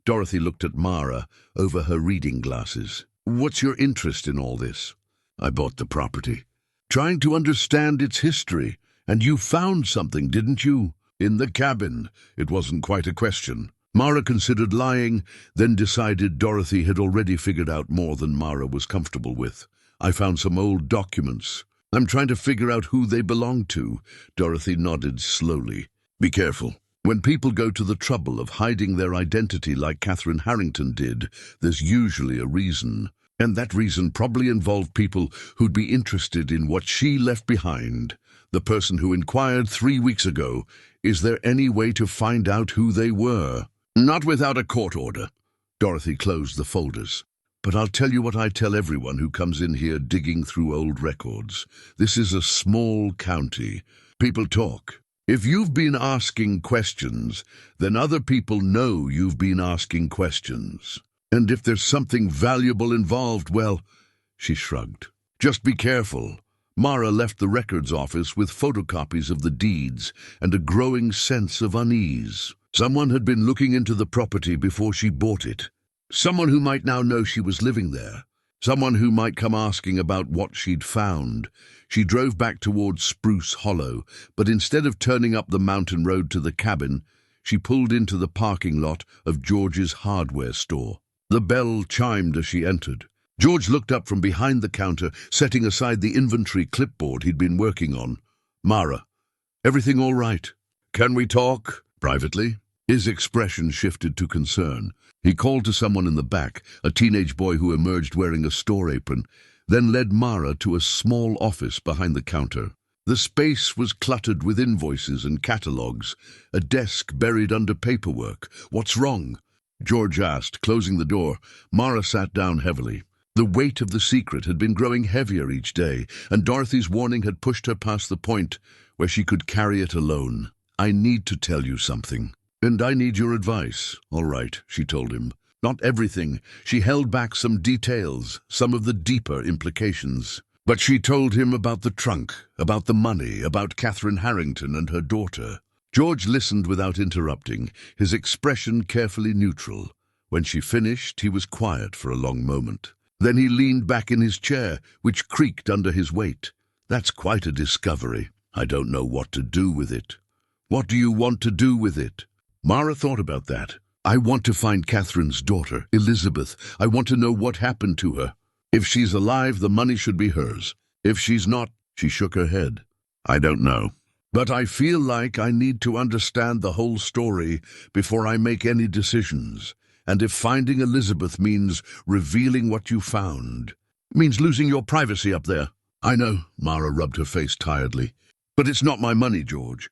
Dorothy looked at Mara over her reading glasses. What's your interest in all this? I bought the property. Trying to understand its history. And you found something, didn't you? In the cabin. It wasn't quite a question. Mara considered lying, then decided Dorothy had already figured out more than Mara was comfortable with. I found some old documents. I'm trying to figure out who they belong to. Dorothy nodded slowly. Be careful. When people go to the trouble of hiding their identity like Catherine Harrington did, there's usually a reason. And that reason probably involved people who'd be interested in what she left behind. The person who inquired 3 weeks ago, is there any way to find out who they were? Not without a court order. Dorothy closed the folders. But I'll tell you what I tell everyone who comes in here digging through old records. This is a small county. People talk. If you've been asking questions, then other people know you've been asking questions. And if there's something valuable involved, well, she shrugged. Just be careful. Mara left the records office with photocopies of the deeds and a growing sense of unease. Someone had been looking into the property before she bought it. Someone who might now know she was living there. Someone who might come asking about what she'd found. She drove back towards Spruce Hollow, but instead of turning up the mountain road to the cabin, she pulled into the parking lot of George's hardware store. The bell chimed as she entered. George looked up from behind the counter, setting aside the inventory clipboard he'd been working on. Mara, everything all right? Can we talk? Privately? His expression shifted to concern. He called to someone in the back, a teenage boy who emerged wearing a store apron, then led Mara to a small office behind the counter. The space was cluttered with invoices and catalogs, a desk buried under paperwork. What's wrong? George asked, closing the door. Mara sat down heavily. The weight of the secret had been growing heavier each day, and Dorothy's warning had pushed her past the point where she could carry it alone. I need to tell you something. And I need your advice. All right, she told him. Not everything. She held back some details, some of the deeper implications. But she told him about the trunk, about the money, about Catherine Harrington and her daughter. George listened without interrupting, his expression carefully neutral. When she finished, he was quiet for a long moment. Then he leaned back in his chair, which creaked under his weight. That's quite a discovery. I don't know what to do with it. What do you want to do with it? Mara thought about that. I want to find Catherine's daughter, Elizabeth. I want to know what happened to her. If she's alive, the money should be hers. If she's not, she shook her head. I don't know. But I feel like I need to understand the whole story before I make any decisions. And if finding Elizabeth means revealing what you found, means losing your privacy up there. I know, Mara rubbed her face tiredly. But it's not my money, George.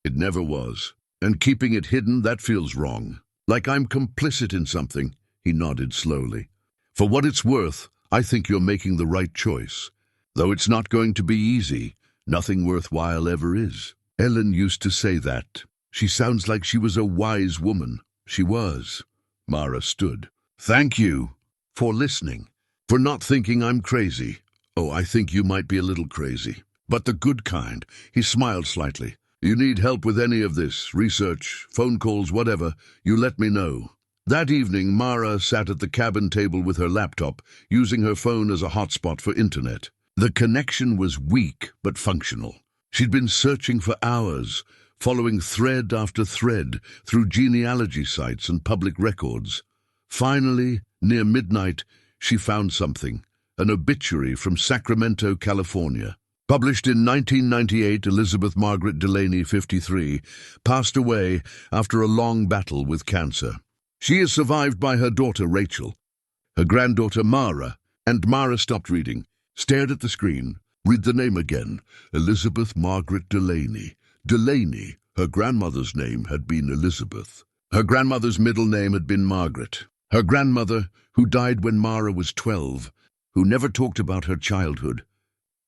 It never was. And keeping it hidden, that feels wrong. Like I'm complicit in something. He nodded slowly. For what it's worth, I think you're making the right choice. Though it's not going to be easy. Nothing worthwhile ever is. Ellen used to say that. She sounds like she was a wise woman. She was. Mara stood. Thank you for listening, for not thinking I'm crazy. Oh, I think you might be a little crazy, but the good kind. He smiled slightly. You need help with any of this, research, phone calls, whatever, you let me know. That evening, Mara sat at the cabin table with her laptop, using her phone as a hotspot for internet. The connection was weak but functional. She'd been searching for hours, following thread after thread through genealogy sites and public records. Finally, near midnight, she found something, an obituary from Sacramento, California. Published in 1998, Elizabeth Margaret Delaney, 53, passed away after a long battle with cancer. She is survived by her daughter, Rachel, her granddaughter, Mara, and Mara stopped reading, stared at the screen. Read the name again. Elizabeth Margaret Delaney. Delaney, her grandmother's name, had been Elizabeth. Her grandmother's middle name had been Margaret. Her grandmother, who died when Mara was 12, who never talked about her childhood,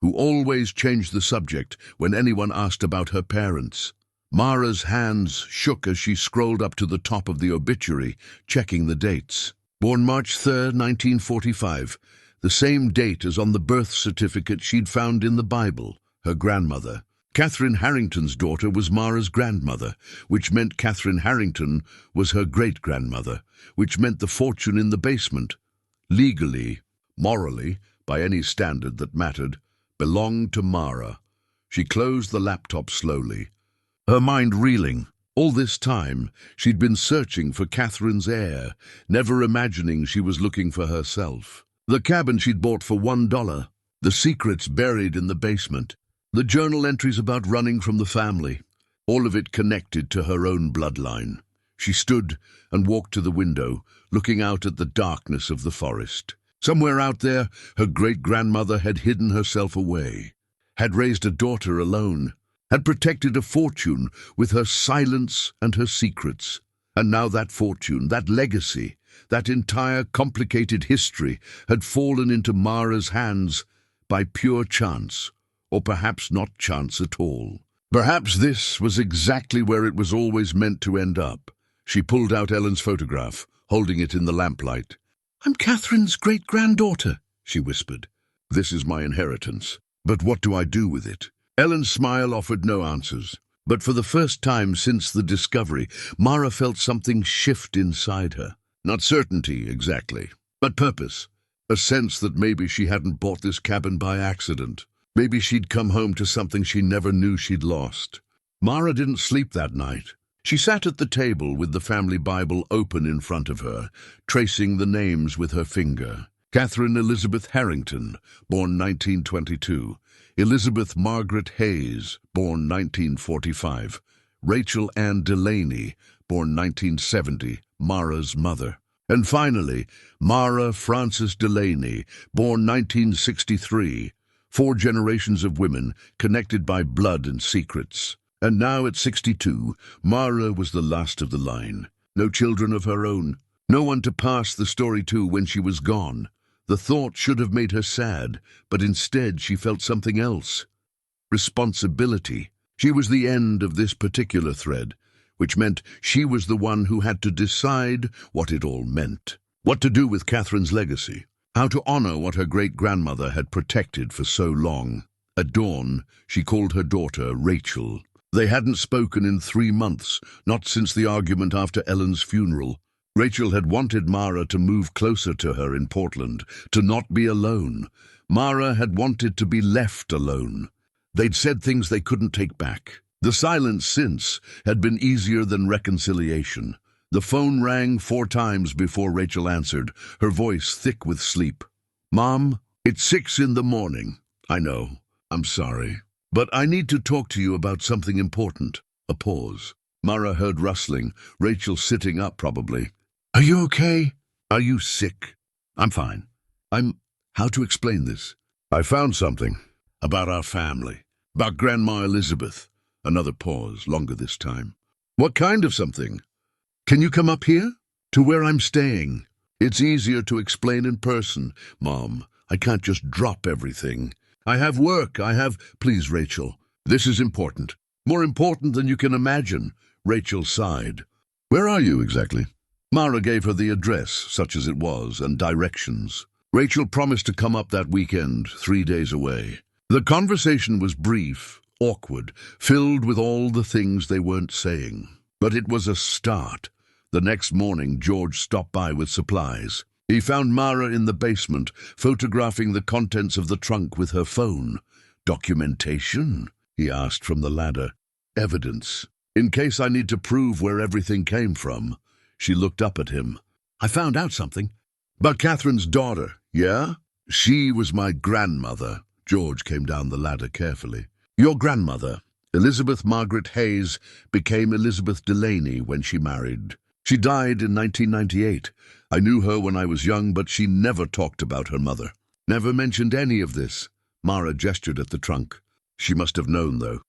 who always changed the subject when anyone asked about her parents. Mara's hands shook as she scrolled up to the top of the obituary, checking the dates. Born March 3, 1945, the same date as on the birth certificate she'd found in the Bible, her grandmother. Catherine Harrington's daughter was Mara's grandmother, which meant Catherine Harrington was her great-grandmother, which meant the fortune in the basement, legally, morally, by any standard that mattered, belonged to Mara. She closed the laptop slowly, her mind reeling. All this time, she'd been searching for Catherine's heir, never imagining she was looking for herself. The cabin she'd bought for $1, the secrets buried in the basement, the journal entries about running from the family, all of it connected to her own bloodline. She stood and walked to the window, looking out at the darkness of the forest. Somewhere out there, her great-grandmother had hidden herself away, had raised a daughter alone, had protected a fortune with her silence and her secrets. And now that fortune, that legacy, that entire complicated history had fallen into Mara's hands by pure chance, or perhaps not chance at all. Perhaps this was exactly where it was always meant to end up. She pulled out Ellen's photograph, holding it in the lamplight. "I'm Catherine's great-granddaughter," she whispered. "This is my inheritance. But what do I do with it?" Ellen's smile offered no answers. But for the first time since the discovery, Mara felt something shift inside her. Not certainty, exactly, but purpose. A sense that maybe she hadn't bought this cabin by accident. Maybe she'd come home to something she never knew she'd lost. Mara didn't sleep that night. She sat at the table with the family Bible open in front of her, tracing the names with her finger. Catherine Elizabeth Harrington, born 1922. Elizabeth Margaret Hayes, born 1945. Rachel Ann Delaney, born 1970, Mara's mother. And finally, Mara Frances Delaney, born 1963. 4 generations of women connected by blood and secrets. And now at 62, Mara was the last of the line. No children of her own. No one to pass the story to when she was gone. The thought should have made her sad, but instead she felt something else. Responsibility. She was the end of this particular thread, which meant she was the one who had to decide what it all meant. What to do with Catherine's legacy. How to honor what her great-grandmother had protected for so long. At dawn, she called her daughter Rachel. They hadn't spoken in 3 months, not since the argument after Ellen's funeral. Rachel had wanted Mara to move closer to her in Portland, to not be alone. Mara had wanted to be left alone. They'd said things they couldn't take back. The silence since had been easier than reconciliation. The phone rang 4 times before Rachel answered, her voice thick with sleep. "Mom, it's 6 in the morning. I know. I'm sorry. But I need to talk to you about something important." A pause. Mara heard rustling, Rachel sitting up probably. "Are you okay? Are you sick?" "I'm fine. How to explain this?" "I found something. About our family. About Grandma Elizabeth." Another pause, longer this time. "What kind of something?" "Can you come up here? To where I'm staying?" "It's easier to explain in person, Mom. I can't just drop everything." I have work, Please, Rachel, this is important. More important than you can imagine. Rachel sighed. Where are you exactly? Mara gave her the address, such as it was, and directions. Rachel promised to come up that weekend, 3 days away. The conversation was brief, awkward, filled with all the things they weren't saying. But it was a start. The next morning, George stopped by with supplies. He found Mara in the basement, photographing the contents of the trunk with her phone. Documentation? He asked from the ladder. Evidence. In case I need to prove where everything came from. She looked up at him. I found out something. But Catherine's daughter, yeah? She was my grandmother. George came down the ladder carefully. Your grandmother, Elizabeth Margaret Hayes, became Elizabeth Delaney when she married. She died in 1998. I knew her when I was young, but she never talked about her mother. Never mentioned any of this. Mara gestured at the trunk. She must have known, though.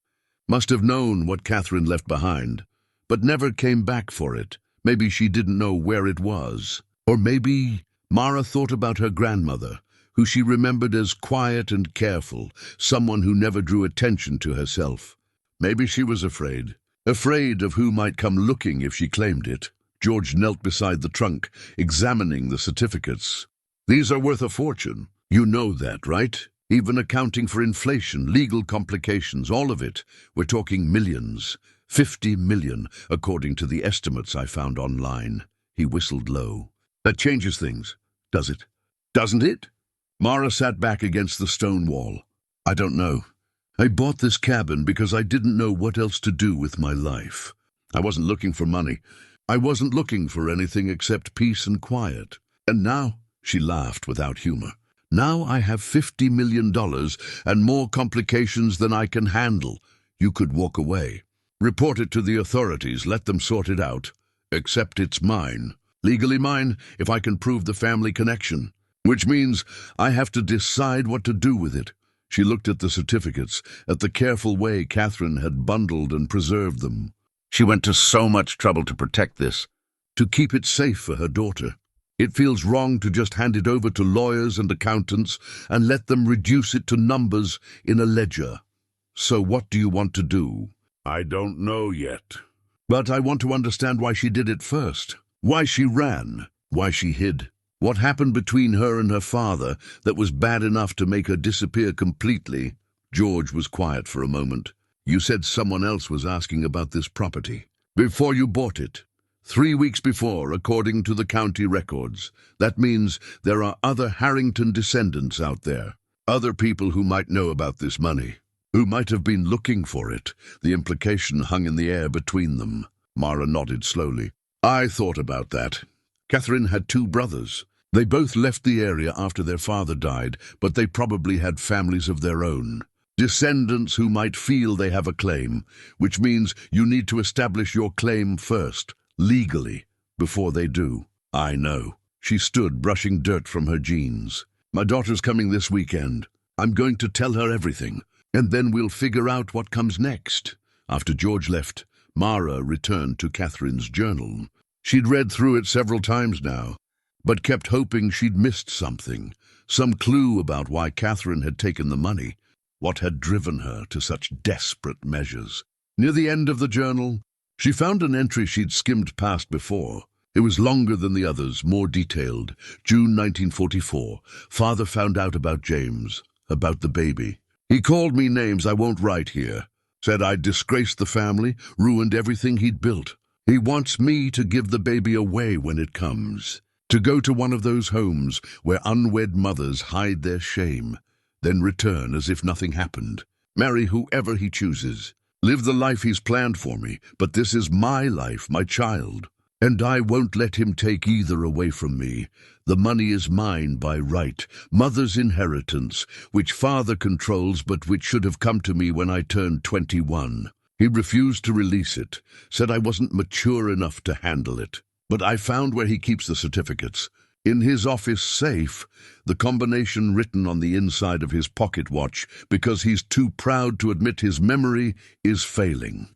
Must have known what Catherine left behind, but never came back for it. Maybe she didn't know where it was. Or maybe Mara thought about her grandmother, who she remembered as quiet and careful, someone who never drew attention to herself. Maybe she was afraid of who might come looking if she claimed it. George knelt beside the trunk, examining the certificates. These are worth a fortune. You know that, right? Even accounting for inflation, legal complications, all of it. We're talking millions. 50 million, according to the estimates I found online. He whistled low. That changes things, does it? Doesn't it? Mara sat back against the stone wall. I don't know. I bought this cabin because I didn't know what else to do with my life. I wasn't looking for money. I wasn't looking for anything except peace and quiet. And now, she laughed without humor, now I have $50 million and more complications than I can handle. You could walk away. Report it to the authorities, let them sort it out. Except it's mine. Legally mine if I can prove the family connection. Which means I have to decide what to do with it. She looked at the certificates, at the careful way Catherine had bundled and preserved them. She went to so much trouble to protect this, to keep it safe for her daughter. It feels wrong to just hand it over to lawyers and accountants and let them reduce it to numbers in a ledger. So what do you want to do? I don't know yet. But I want to understand why she did it first. Why she ran. Why she hid. What happened between her and her father that was bad enough to make her disappear completely? George was quiet for a moment. You said someone else was asking about this property. Before you bought it. 3 weeks before, according to the county records. That means there are other Harrington descendants out there. Other people who might know about this money. Who might have been looking for it. The implication hung in the air between them. Mara nodded slowly. I thought about that. Catherine had 2 brothers. They both left the area after their father died, but they probably had families of their own. Descendants who might feel they have a claim, which means you need to establish your claim first, legally, before they do. I know. She stood, brushing dirt from her jeans. My daughter's coming this weekend. I'm going to tell her everything, and then we'll figure out what comes next. After George left, Mara returned to Catherine's journal. She'd read through it several times now, but kept hoping she'd missed something, some clue about why Catherine had taken the money, what had driven her to such desperate measures. Near the end of the journal, she found an entry she'd skimmed past before. It was longer than the others, more detailed. June 1944. Father found out about James, about the baby. He called me names I won't write here. Said I'd disgraced the family, ruined everything he'd built. He wants me to give the baby away when it comes. To go to one of those homes where unwed mothers hide their shame, then return as if nothing happened. Marry whoever he chooses. Live the life he's planned for me, but this is my life, my child. And I won't let him take either away from me. The money is mine by right, mother's inheritance, which father controls but which should have come to me when I turned 21. He refused to release it, said I wasn't mature enough to handle it. But I found where he keeps the certificates. In his office safe, the combination written on the inside of his pocket watch because he's too proud to admit his memory is failing.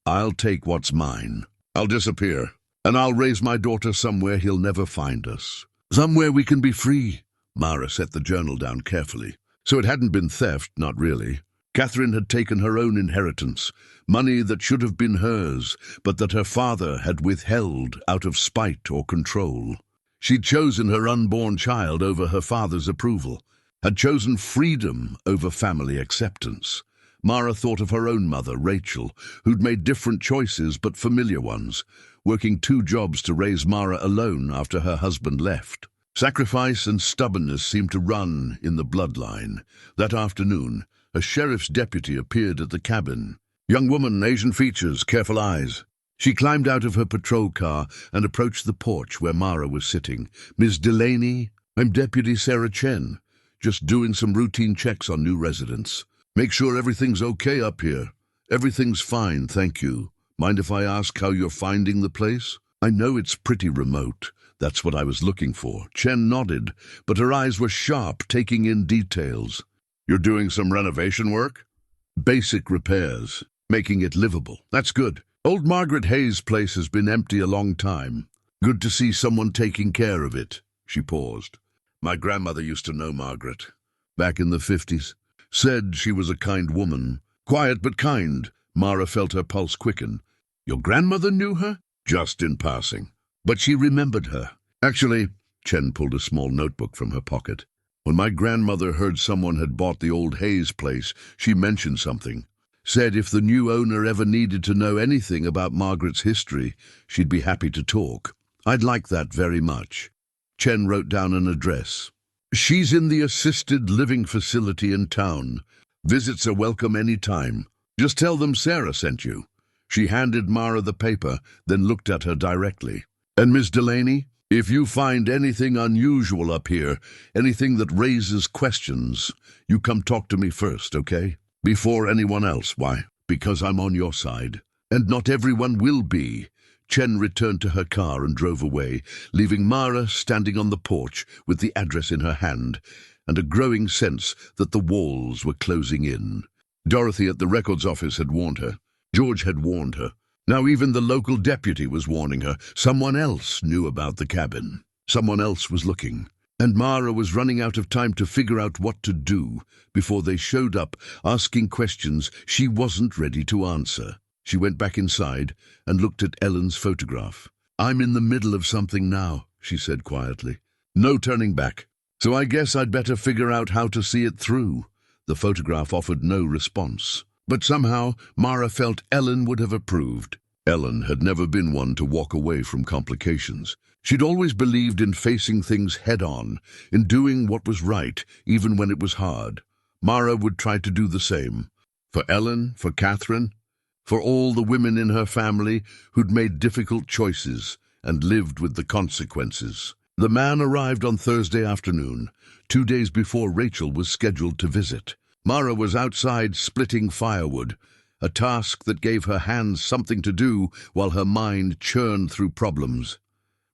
I'll take what's mine. I'll disappear, and I'll raise my daughter somewhere he'll never find us. Somewhere we can be free. Mara set the journal down carefully. So it hadn't been theft, not really. Catherine had taken her own inheritance, money that should have been hers, but that her father had withheld out of spite or control. She'd chosen her unborn child over her father's approval, had chosen freedom over family acceptance. Mara thought of her own mother, Rachel, who'd made different choices but familiar ones, working 2 jobs to raise Mara alone after her husband left. Sacrifice and stubbornness seemed to run in the bloodline. That afternoon, a sheriff's deputy appeared at the cabin. Young woman, Asian features, careful eyes. She climbed out of her patrol car and approached the porch where Mara was sitting. "Ms. Delaney, I'm Deputy Sarah Chen. Just doing some routine checks on new residents. Make sure everything's okay up here." "Everything's fine, thank you. Mind if I ask how you're finding the place?" "I know it's pretty remote. That's what I was looking for." Chen nodded, but her eyes were sharp, taking in details. "You're doing some renovation work?" "Basic repairs, making it livable." "That's good. Old Margaret Hayes' place has been empty a long time. Good to see someone taking care of it." She paused. "My grandmother used to know Margaret. Back in the 50s. Said she was a kind woman. Quiet but kind." Mara felt her pulse quicken. "Your grandmother knew her?" "Just in passing. But she remembered her. Actually," Chen pulled a small notebook from her pocket, "when my grandmother heard someone had bought the old Hayes place, she mentioned something. Said if the new owner ever needed to know anything about Margaret's history, she'd be happy to talk. I'd like that very much." Chen wrote down an address. "She's in the assisted living facility in town. Visits are welcome any time. Just tell them Sarah sent you." She handed Mara the paper, then looked at her directly. "And Miss Delaney, if you find anything unusual up here, anything that raises questions, you come talk to me first, okay? Before anyone else. Why? Because I'm on your side. And not everyone will be." Chen returned to her car and drove away, leaving Mara standing on the porch with the address in her hand and a growing sense that the walls were closing in. Dorothy at the records office had warned her. George had warned her. Now even the local deputy was warning her. Someone else knew about the cabin. Someone else was looking. And Mara was running out of time to figure out what to do before they showed up, asking questions she wasn't ready to answer. She went back inside and looked at Ellen's photograph. "I'm in the middle of something now," she said quietly. "No turning back. So I guess I'd better figure out how to see it through." The photograph offered no response. But somehow Mara felt Ellen would have approved. Ellen had never been one to walk away from complications. She'd always believed in facing things head-on, in doing what was right, even when it was hard. Mara would try to do the same. For Ellen, for Catherine, for all the women in her family who'd made difficult choices and lived with the consequences. The man arrived on Thursday afternoon, 2 days before Rachel was scheduled to visit. Mara was outside splitting firewood, a task that gave her hands something to do while her mind churned through problems.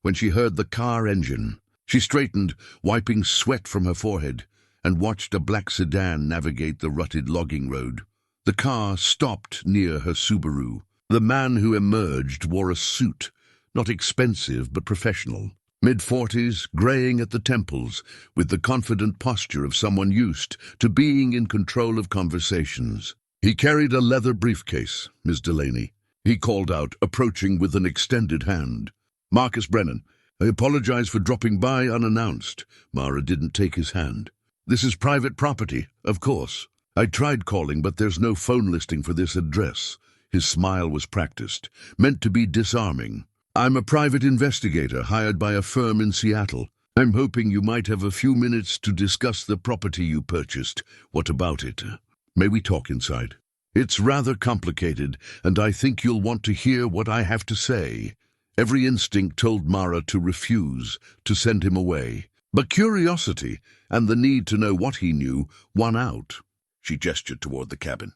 When she heard the car engine, she straightened, wiping sweat from her forehead, and watched a black sedan navigate the rutted logging road. The car stopped near her Subaru. The man who emerged wore a suit, not expensive but professional. Mid-40s, graying at the temples, with the confident posture of someone used to being in control of conversations. He carried a leather briefcase, Miss Delaney. He called out, approaching with an extended hand. "Marcus Brennan, I apologize for dropping by unannounced." Mara didn't take his hand. "This is private property, of course. I tried calling, but there's no phone listing for this address." His smile was practiced, meant to be disarming. "I'm a private investigator hired by a firm in Seattle. I'm hoping you might have a few minutes to discuss the property you purchased. What about it? May we talk inside? It's rather complicated, and I think you'll want to hear what I have to say." Every instinct told Mara to refuse, to send him away. But curiosity and the need to know what he knew won out. She gestured toward the cabin.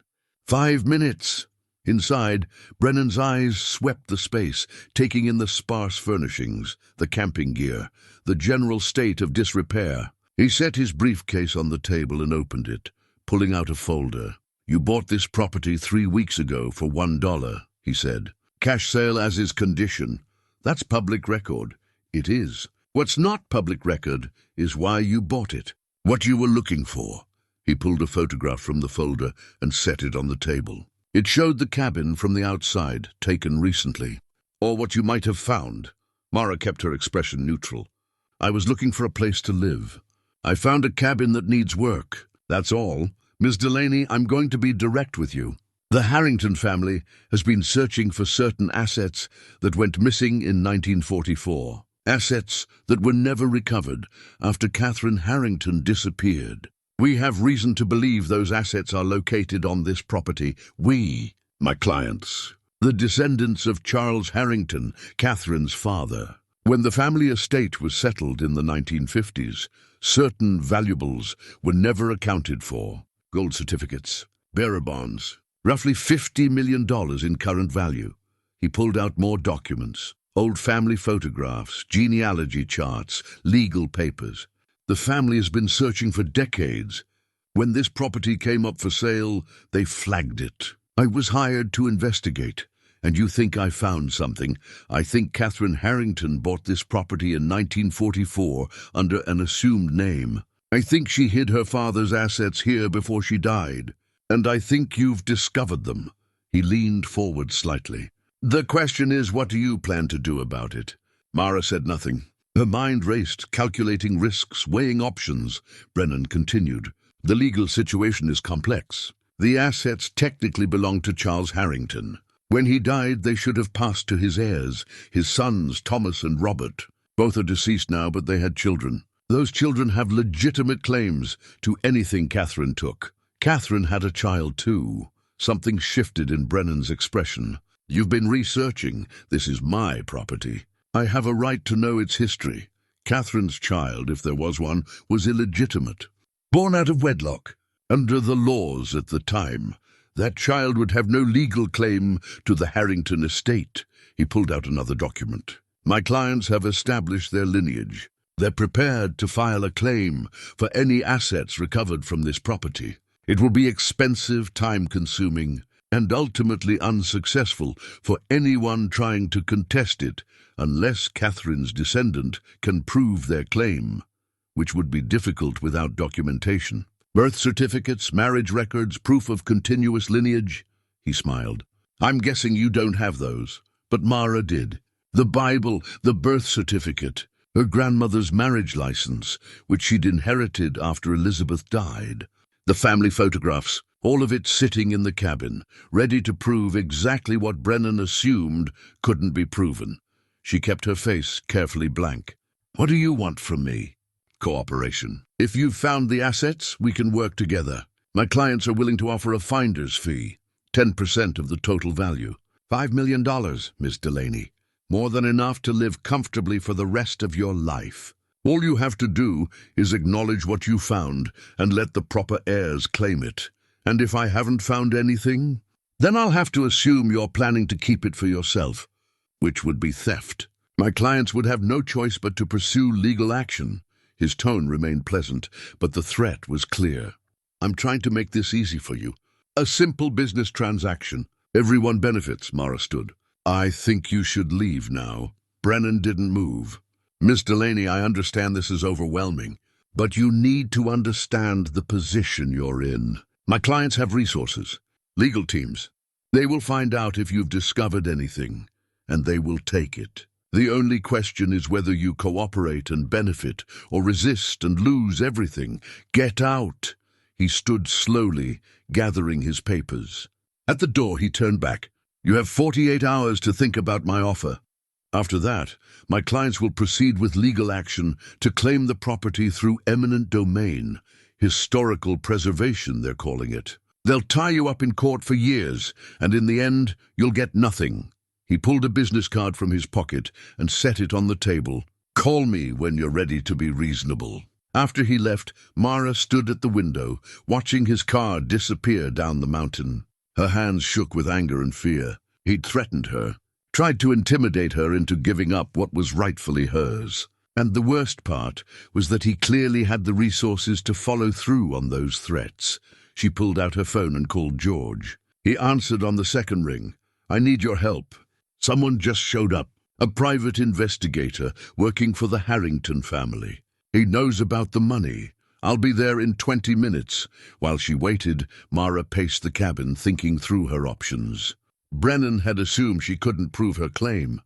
5 minutes. Inside, Brennan's eyes swept the space, taking in the sparse furnishings, the camping gear, the general state of disrepair. He set his briefcase on the table and opened it, pulling out a folder. "You bought this property 3 weeks ago for $1, he said. "Cash sale as is condition. That's public record." "It is. What's not public record is why you bought it, what you were looking for." He pulled a photograph from the folder and set it on the table. It showed the cabin from the outside, taken recently. Or what you might have found. Mara kept her expression neutral. I was looking for a place to live. I found a cabin that needs work. That's all. Miss Delaney, I'm going to be direct with you. The Harrington family has been searching for certain assets that went missing in 1944. Assets that were never recovered after Catherine Harrington disappeared. We have reason to believe those assets are located on this property. We, my clients, the descendants of Charles Harrington, Catherine's father. When the family estate was settled in the 1950s, certain valuables were never accounted for. Gold certificates, bearer bonds, roughly $50 million in current value. He pulled out more documents, old family photographs, genealogy charts, legal papers. The family has been searching for decades. When this property came up for sale, they flagged it. I was hired to investigate. And you think I found something? I think Catherine Harrington bought this property in 1944 under an assumed name. I think she hid her father's assets here before she died. And I think you've discovered them. He leaned forward slightly. The question is, what do you plan to do about it? Mara said nothing. Her mind raced, calculating risks, weighing options. Brennan continued. The legal situation is complex. The assets technically belong to Charles Harrington. When he died, they should have passed to his heirs, his sons, Thomas and Robert. Both are deceased now, but they had children. Those children have legitimate claims to anything Catherine took. Catherine had a child too. Something shifted in Brennan's expression. You've been researching. This is my property. I have a right to know its history. Catherine's child, if there was one, was illegitimate. Born out of wedlock. Under the laws at the time, that child would have no legal claim to the Harrington estate. He pulled out another document. My clients have established their lineage. They're prepared to file a claim for any assets recovered from this property. It will be expensive, time-consuming, and ultimately unsuccessful for anyone trying to contest it unless Catherine's descendant can prove their claim, which would be difficult without documentation. Birth certificates, marriage records, proof of continuous lineage. He smiled. I'm guessing you don't have those, but Mara did. The Bible, the birth certificate, her grandmother's marriage license, which she'd inherited after Elizabeth died. The family photographs, all of it sitting in the cabin, ready to prove exactly what Brennan assumed couldn't be proven. She kept her face carefully blank. What do you want from me? Cooperation. If you've found the assets, we can work together. My clients are willing to offer a finder's fee, 10% of the total value. $5 million, Miss Delaney. More than enough to live comfortably for the rest of your life. All you have to do is acknowledge what you found and let the proper heirs claim it. And if I haven't found anything, then I'll have to assume you're planning to keep it for yourself, which would be theft. My clients would have no choice but to pursue legal action. His tone remained pleasant, but the threat was clear. I'm trying to make this easy for you. A simple business transaction. Everyone benefits, Mara stood. I think you should leave now. Brennan didn't move. Miss Delaney, I understand this is overwhelming, but you need to understand the position you're in. My clients have resources, legal teams. They will find out if you've discovered anything, and they will take it. The only question is whether you cooperate and benefit, or resist and lose everything. Get out. He stood slowly, gathering his papers. At the door, he turned back. You have 48 hours to think about my offer. After that, my clients will proceed with legal action to claim the property through eminent domain. Historical preservation, they're calling it. They'll tie you up in court for years, and in the end, you'll get nothing. He pulled a business card from his pocket and set it on the table. Call me when you're ready to be reasonable. After he left, Mara stood at the window, watching his car disappear down the mountain. Her hands shook with anger and fear. He'd threatened her, tried to intimidate her into giving up what was rightfully hers. And the worst part was that he clearly had the resources to follow through on those threats. She pulled out her phone and called George. He answered on the second ring. I need your help. Someone just showed up, a private investigator working for the Harrington family. He knows about the money, I'll be there in 20 minutes. While she waited, Mara paced the cabin, thinking through her options. Brennan had assumed she couldn't prove her claim.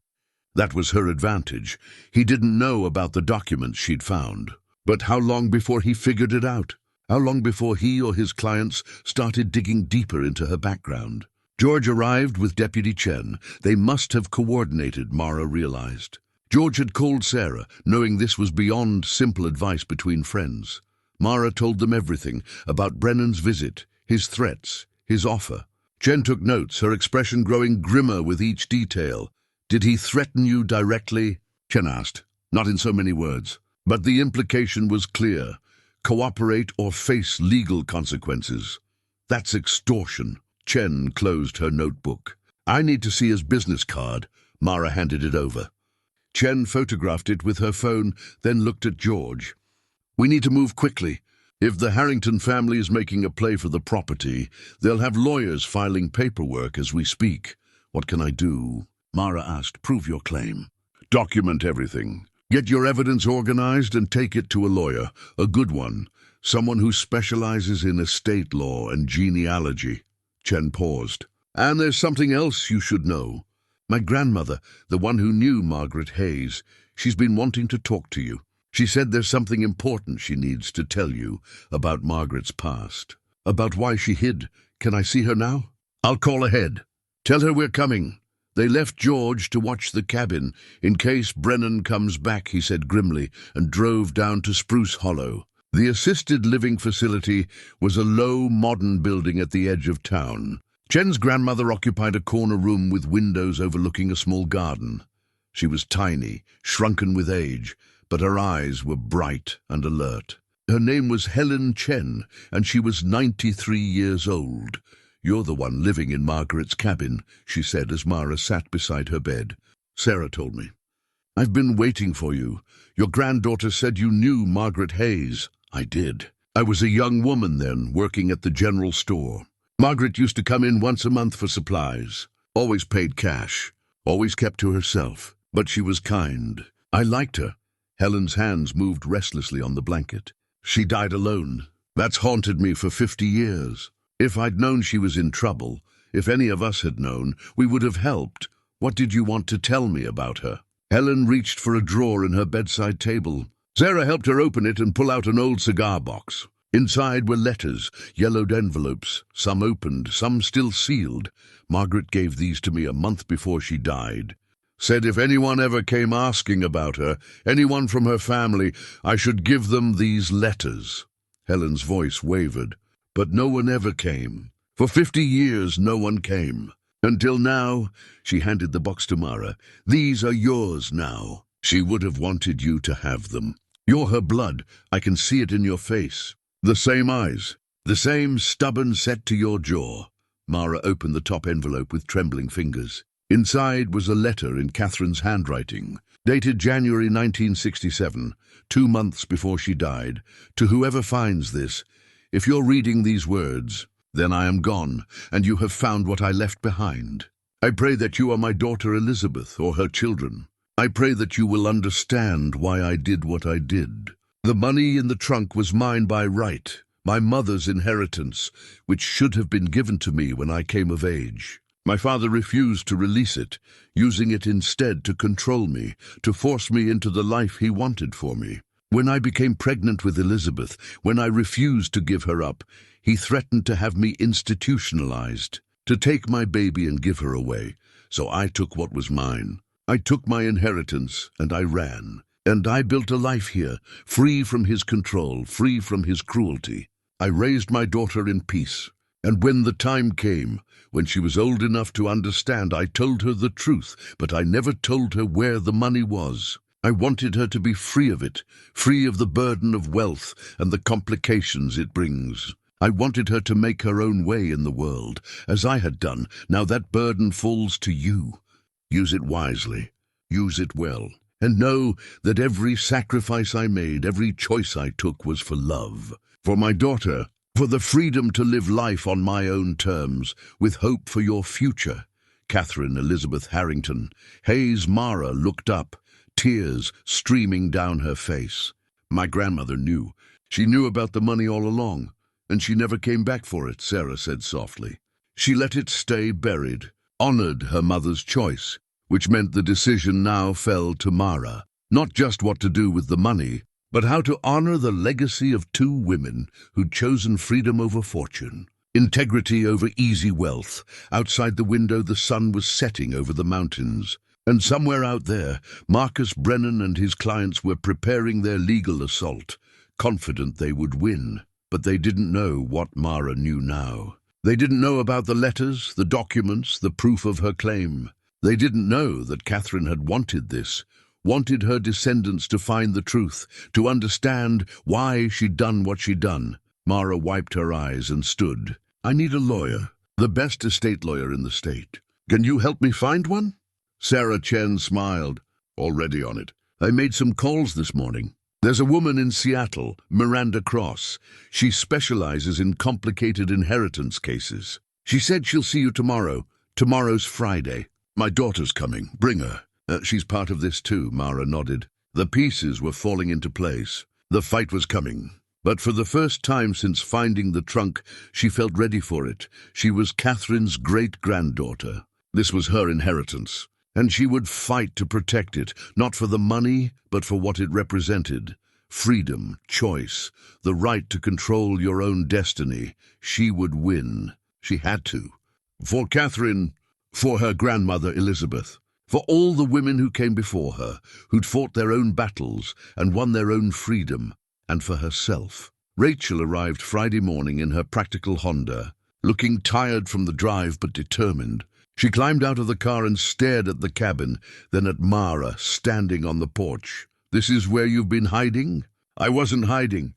That was her advantage. He didn't know about the documents she'd found. But how long before he figured it out? How long before he or his clients started digging deeper into her background? George arrived with Deputy Chen. They must have coordinated, Mara realized. George had called Sarah, knowing this was beyond simple advice between friends. Mara told them everything about Brennan's visit, his threats, his offer. Chen took notes, her expression growing grimmer with each detail. "Did he threaten you directly?" Chen asked. "Not in so many words. But the implication was clear. Cooperate or face legal consequences." "That's extortion." Chen closed her notebook. "I need to see his business card." Mara handed it over. Chen photographed it with her phone, then looked at George. "We need to move quickly. If the Harrington family is making a play for the property, they'll have lawyers filing paperwork as we speak." "What can I do?" Mara asked. "Prove your claim. Document everything. Get your evidence organized and take it to a lawyer, a good one, someone who specializes in estate law and genealogy." Chen paused. "And there's something else you should know. My grandmother, the one who knew Margaret Hayes, she's been wanting to talk to you. She said there's something important she needs to tell you about Margaret's past. About why she hid. Can I see her now?" "I'll call ahead. Tell her we're coming." They left George to watch the cabin, in case Brennan comes back, he said grimly, and drove down to Spruce Hollow. The assisted living facility was a low, modern building at the edge of town. Chen's grandmother occupied a corner room with windows overlooking a small garden. She was tiny, shrunken with age, but her eyes were bright and alert. Her name was Helen Chen, and she was 93 years old. "You're the one living in Margaret's cabin," she said as Mara sat beside her bed. "Sarah told me. I've been waiting for you. Your granddaughter said you knew Margaret Hayes." "I did. I was a young woman then, working at the general store. Margaret used to come in once a month for supplies. Always paid cash. Always kept to herself. But she was kind. I liked her." Helen's hands moved restlessly on the blanket. "She died alone. That's haunted me for 50 years. If I'd known she was in trouble, if any of us had known, we would have helped. What did you want to tell me about her?" Helen reached for a drawer in her bedside table. Sarah helped her open it and pull out an old cigar box. Inside were letters, yellowed envelopes, some opened, some still sealed. "Margaret gave these to me a month before she died. Said if anyone ever came asking about her, anyone from her family, I should give them these letters." Helen's voice wavered. "But no one ever came. For 50 years no one came. Until now," she handed the box to Mara. "These are yours now. She would have wanted you to have them. You're her blood. I can see it in your face. The same eyes. The same stubborn set to your jaw." Mara opened the top envelope with trembling fingers. Inside was a letter in Catherine's handwriting, dated January 1967, 2 months before she died. "To whoever finds this, if you're reading these words, then I am gone, and you have found what I left behind. I pray that you are my daughter Elizabeth or her children. I pray that you will understand why I did what I did. The money in the trunk was mine by right, my mother's inheritance, which should have been given to me when I came of age. My father refused to release it, using it instead to control me, to force me into the life he wanted for me. When I became pregnant with Elizabeth, when I refused to give her up, he threatened to have me institutionalized, to take my baby and give her away. So I took what was mine. I took my inheritance, and I ran. And I built a life here, free from his control, free from his cruelty. I raised my daughter in peace. And when the time came, when she was old enough to understand, I told her the truth, but I never told her where the money was. I wanted her to be free of it, free of the burden of wealth and the complications it brings. I wanted her to make her own way in the world, as I had done. Now that burden falls to you. Use it wisely. Use it well. And know that every sacrifice I made, every choice I took was for love. For my daughter, for the freedom to live life on my own terms, with hope for your future." Catherine Elizabeth Harrington. Hayes Mara looked up, tears streaming down her face. "My grandmother knew. She knew about the money all along, and she never came back for it, Sarah said softly. She let it stay buried, honored her mother's choice, which meant the decision now fell to Mara. Not just what to do with the money, but how to honor the legacy of two women who'd chosen freedom over fortune, integrity over easy wealth. Outside the window, the sun was setting over the mountains, and somewhere out there, Marcus Brennan and his clients were preparing their legal assault, confident they would win. But they didn't know what Mara knew now. They didn't know about the letters, the documents, the proof of her claim. They didn't know that Catherine had wanted this, wanted her descendants to find the truth, to understand why she'd done what she'd done. Mara wiped her eyes and stood. I need a lawyer, the best estate lawyer in the state. Can you help me find one? Sarah Chen smiled. Already on it. I made some calls this morning. There's a woman in Seattle, Miranda Cross. She specializes in complicated inheritance cases. She said she'll see you tomorrow. Tomorrow's Friday. My daughter's coming. Bring her. She's part of this too, Mara nodded. The pieces were falling into place. The fight was coming. But for the first time since finding the trunk, she felt ready for it. She was Catherine's great-granddaughter. This was her inheritance. And she would fight to protect it, not for the money, but for what it represented. Freedom, choice, the right to control your own destiny. She would win. She had to. For Catherine, for her grandmother Elizabeth, for all the women who came before her, who'd fought their own battles and won their own freedom, and for herself. Rachel arrived Friday morning in her practical Honda, looking tired from the drive but determined. She climbed out of the car and stared at the cabin, then at Mara standing on the porch. This is where you've been hiding? I wasn't hiding.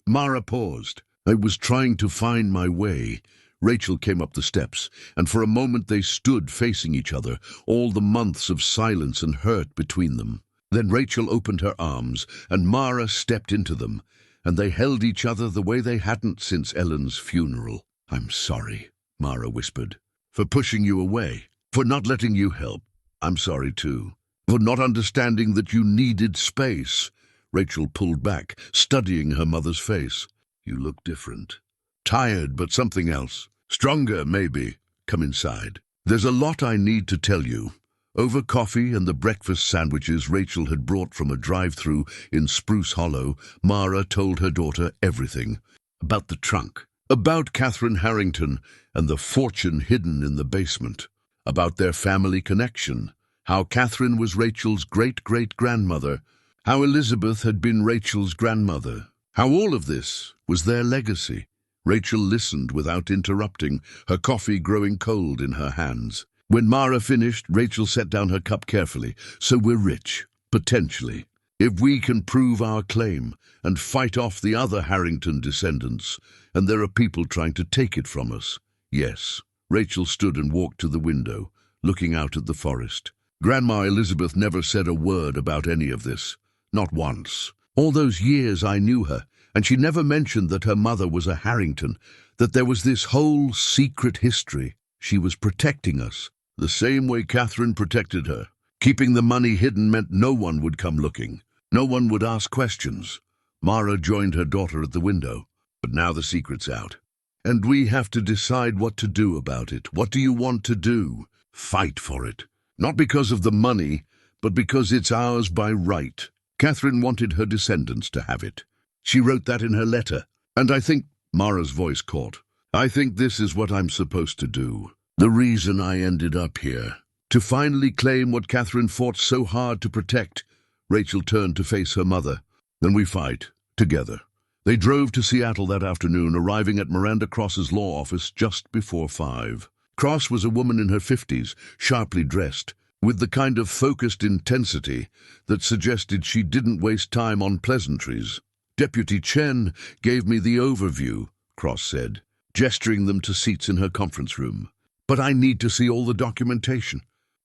Mara paused. I was trying to find my way. Rachel came up the steps, and for a moment they stood facing each other, all the months of silence and hurt between them. Then Rachel opened her arms, and Mara stepped into them, and they held each other the way they hadn't since Ellen's funeral. I'm sorry, Mara whispered. For pushing you away, for not letting you help. I'm sorry too. For not understanding that you needed space. Rachel pulled back, studying her mother's face. You look different. Tired, but something else. Stronger, maybe. Come inside. There's a lot I need to tell you. Over coffee and the breakfast sandwiches Rachel had brought from a drive-thru in Spruce Hollow, Mara told her daughter everything. About the trunk. About Catherine Harrington and the fortune hidden in the basement. About their family connection. How Catherine was Rachel's great-great-grandmother. How Elizabeth had been Rachel's grandmother. How all of this was their legacy. Rachel listened without interrupting, her coffee growing cold in her hands. When Mara finished, Rachel set down her cup carefully. So we're rich, potentially. If we can prove our claim and fight off the other Harrington descendants, and there are people trying to take it from us. Yes. Rachel stood and walked to the window, looking out at the forest. Grandma Elizabeth never said a word about any of this. Not once. All those years I knew her, and she never mentioned that her mother was a Harrington, that there was this whole secret history. She was protecting us, the same way Catherine protected her. Keeping the money hidden meant no one would come looking. No one would ask questions. Mara joined her daughter at the window. But now the secret's out. And we have to decide what to do about it. What do you want to do? Fight for it. Not because of the money, but because it's ours by right. Catherine wanted her descendants to have it. She wrote that in her letter. And I think, Mara's voice caught, I think this is what I'm supposed to do. The reason I ended up here. To finally claim what Catherine fought so hard to protect. Rachel turned to face her mother. Then we fight, together. They drove to Seattle that afternoon, arriving at Miranda Cross's law office just before 5. Cross was a woman in her 50s, sharply dressed, with the kind of focused intensity that suggested she didn't waste time on pleasantries. Deputy Chen gave me the overview, Cross said, gesturing them to seats in her conference room. But I need to see all the documentation.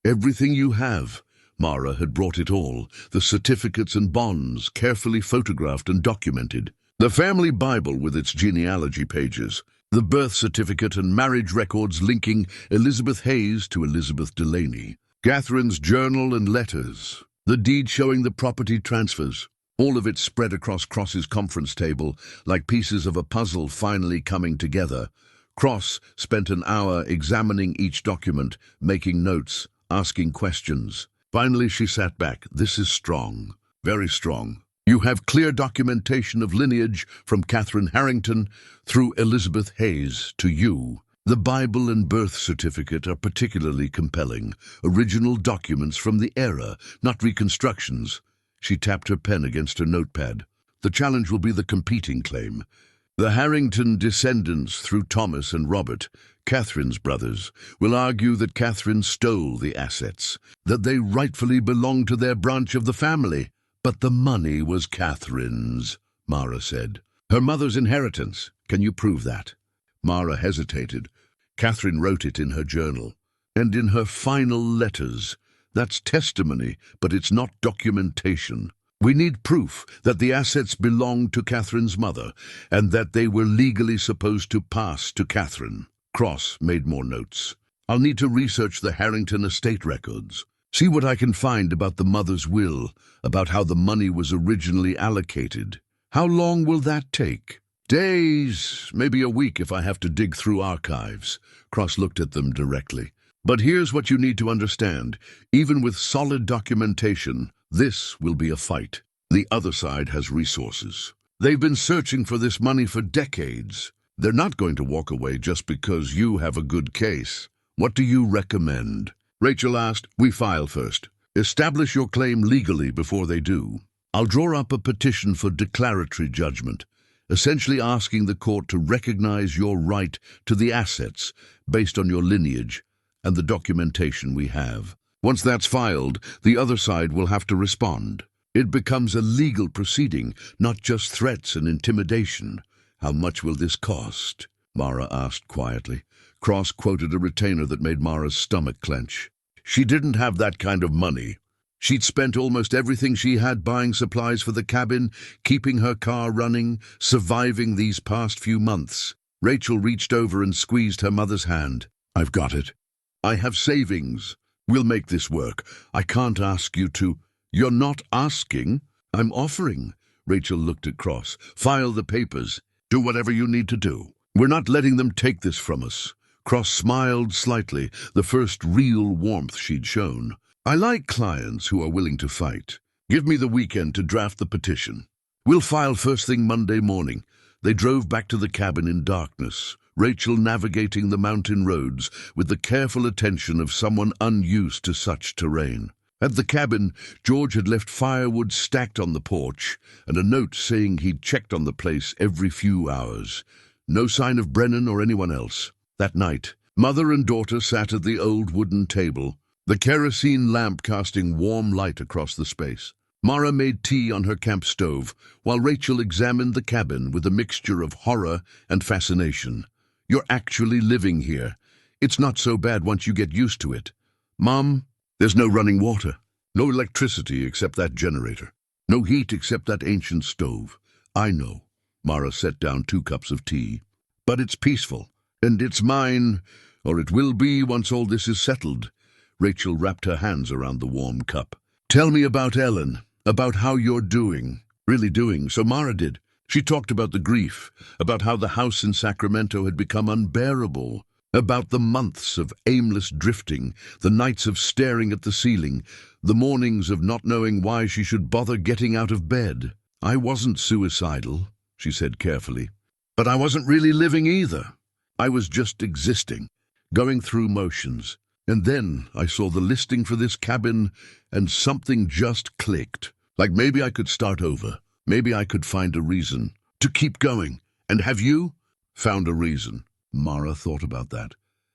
Everything you have. Mara had brought it all, the certificates and bonds, carefully photographed and documented. The family Bible with its genealogy pages, the birth certificate and marriage records linking Elizabeth Hayes to Elizabeth Delaney, Catherine's journal and letters, the deed showing the property transfers. all of it spread across Cross's conference table like pieces of a puzzle finally coming together. Cross spent an hour examining each document, making notes, asking questions. Finally, she sat back. This is strong, very strong. You have clear documentation of lineage from Catherine Harrington through Elizabeth Hayes to you. The Bible and birth certificate are particularly compelling. Original documents from the era, not reconstructions. She tapped her pen against her notepad. The challenge will be the competing claim. The Harrington descendants through Thomas and Robert, Catherine's brothers, will argue that Catherine stole the assets, that they rightfully belong to their branch of the family. But the money was Catherine's, Mara said. Her mother's inheritance. Can you prove that? Mara hesitated. Catherine wrote it in her journal. And in her final letters. That's testimony, but it's not documentation. We need proof that the assets belonged to Catherine's mother, and that they were legally supposed to pass to Catherine. Cross made more notes. I'll need to research the Harrington estate records. See what I can find about the mother's will, about how the money was originally allocated. How long will that take? Days, maybe a week if I have to dig through archives. Cross looked at them directly. But here's what you need to understand. Even with solid documentation, this will be a fight. The other side has resources. They've been searching for this money for decades. They're not going to walk away just because you have a good case. What do you recommend? Rachel asked. We file first. Establish your claim legally before they do. I'll draw up a petition for declaratory judgment, essentially asking the court to recognize your right to the assets based on your lineage and the documentation we have. Once that's filed, the other side will have to respond. It becomes a legal proceeding, not just threats and intimidation. How much will this cost? Mara asked quietly. Cross quoted a retainer that made Mara's stomach clench. She didn't have that kind of money. She'd spent almost everything she had buying supplies for the cabin, keeping her car running, surviving these past few months. Rachel reached over and squeezed her mother's hand. I've got it. I have savings. We'll make this work. I can't ask you to. You're not asking. I'm offering. Rachel looked at Cross. File the papers. Do whatever you need to do. We're not letting them take this from us. Cross smiled slightly, the first real warmth she'd shown. I like clients who are willing to fight. Give me the weekend to draft the petition. We'll file first thing Monday morning. They drove back to the cabin in darkness, Rachel navigating the mountain roads with the careful attention of someone unused to such terrain. At the cabin, George had left firewood stacked on the porch and a note saying he'd checked on the place every few hours. No sign of Brennan or anyone else. That night, mother and daughter sat at the old wooden table, the kerosene lamp casting warm light across the space. Mara made tea on her camp stove, while Rachel examined the cabin with a mixture of horror and fascination. You're actually living here. It's not so bad once you get used to it. Mom, there's no running water, no electricity except that generator, no heat except that ancient stove. I know. Mara set down 2 cups of tea. But it's peaceful. And it's mine, or it will be once all this is settled. Rachel wrapped her hands around the warm cup. Tell me about Ellen, about how you're doing. Really doing, so Mara did. She talked about the grief, about how the house in Sacramento had become unbearable, about the months of aimless drifting, the nights of staring at the ceiling, the mornings of not knowing why she should bother getting out of bed. I wasn't suicidal, she said carefully, but I wasn't really living either. I was just existing, going through motions. And then I saw the listing for this cabin, and something just clicked. Like maybe I could start over. Maybe I could find a reason to keep going. And have you found a reason? Mara thought about that.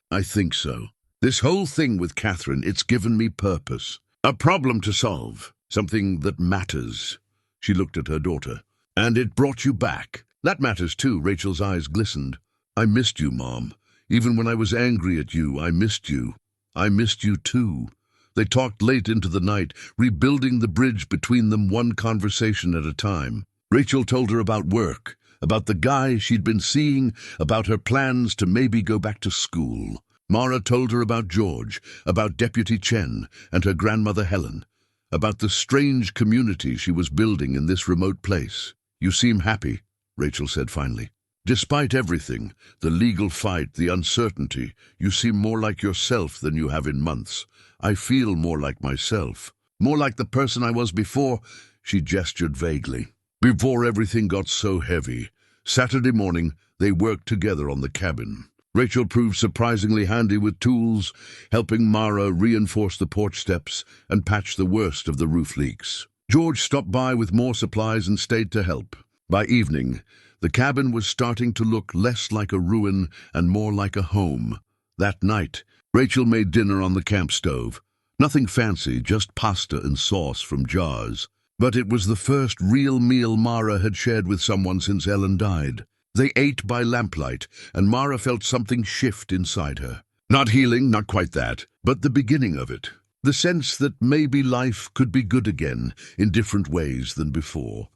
I think so. This whole thing with Catherine, it's given me purpose. A problem to solve. Something that matters. She looked at her daughter. And it brought you back. That matters too. Rachel's eyes glistened. I missed you, Mom. Even when I was angry at you, I missed you. I missed you too. They talked late into the night, rebuilding the bridge between them one conversation at a time. Rachel told her about work, about the guy she'd been seeing, about her plans to maybe go back to school. Mara told her about George, about Deputy Chen and her grandmother Helen, about the strange community she was building in this remote place. "You seem happy," Rachel said finally. "Despite everything, the legal fight, the uncertainty, you seem more like yourself than you have in months. I feel more like myself. More like the person I was before," she gestured vaguely. "Before everything got so heavy." Saturday morning, they worked together on the cabin. Rachel proved surprisingly handy with tools, helping Mara reinforce the porch steps and patch the worst of the roof leaks. George stopped by with more supplies and stayed to help. By evening, the cabin was starting to look less like a ruin and more like a home. That night, Rachel made dinner on the camp stove. Nothing fancy, just pasta and sauce from jars. But it was the first real meal Mara had shared with someone since Ellen died. They ate by lamplight, and Mara felt something shift inside her. Not healing, not quite that, but the beginning of it. The sense that maybe life could be good again in different ways than before.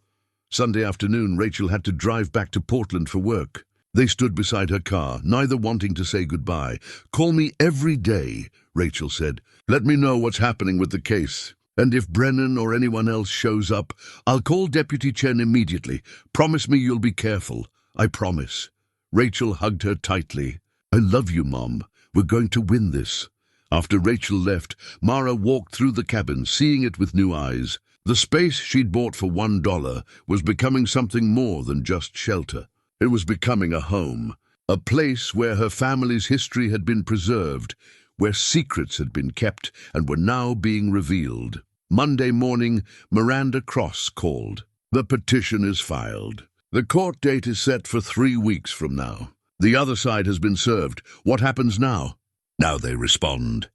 Sunday afternoon, Rachel had to drive back to Portland for work. They stood beside her car, neither wanting to say goodbye. "Call me every day," Rachel said. "Let me know what's happening with the case. And if Brennan or anyone else shows up, I'll call Deputy Chen immediately. Promise me you'll be careful." "I promise." Rachel hugged her tightly. "I love you, Mom. We're going to win this." After Rachel left, Mara walked through the cabin, seeing it with new eyes. The space she'd bought for $1 was becoming something more than just shelter. It was becoming a home, a place where her family's history had been preserved, where secrets had been kept and were now being revealed. Monday morning, Miranda Cross called. "The petition is filed. The court date is set for 3 weeks from now. The other side has been served. What happens now?" "Now they respond,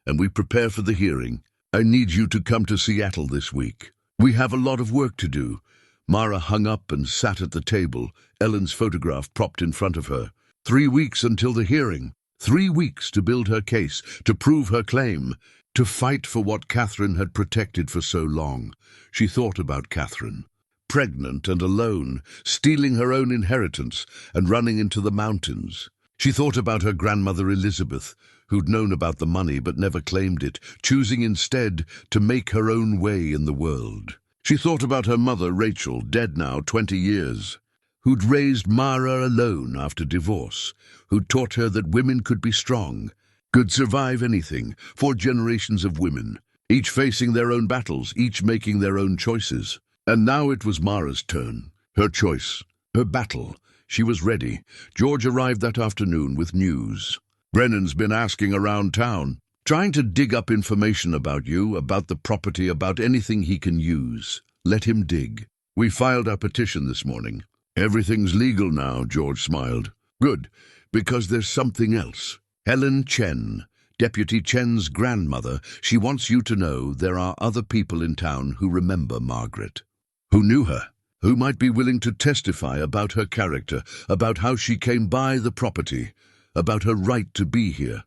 and we prepare for the hearing. I need you to come to Seattle this week. We have a lot of work to do." Mara hung up and sat at the table, Ellen's photograph propped in front of her. 3 weeks until the hearing. 3 weeks to build her case, to prove her claim, to fight for what Catherine had protected for so long. She thought about Catherine. Pregnant and alone, stealing her own inheritance and running into the mountains. She thought about her grandmother Elizabeth, who'd known about the money but never claimed it, choosing instead to make her own way in the world. She thought about her mother Rachel, dead now 20 years, who'd raised Mara alone after divorce, who'd taught her that women could be strong, could survive anything. 4 generations of women, each facing their own battles, each making their own choices. And now it was Mara's turn. Her choice, her battle. She was ready. George arrived that afternoon with news. "Brennan's been asking around town, trying to dig up information about you, about the property, about anything he can use. Let him dig. We filed our petition this morning." "Everything's legal now," George smiled. "Good, because there's something else. Helen Chen, Deputy Chen's grandmother, she wants you to know there are other people in town who remember Margaret, who knew her, who might be willing to testify about her character, about how she came by the property, about her right to be here."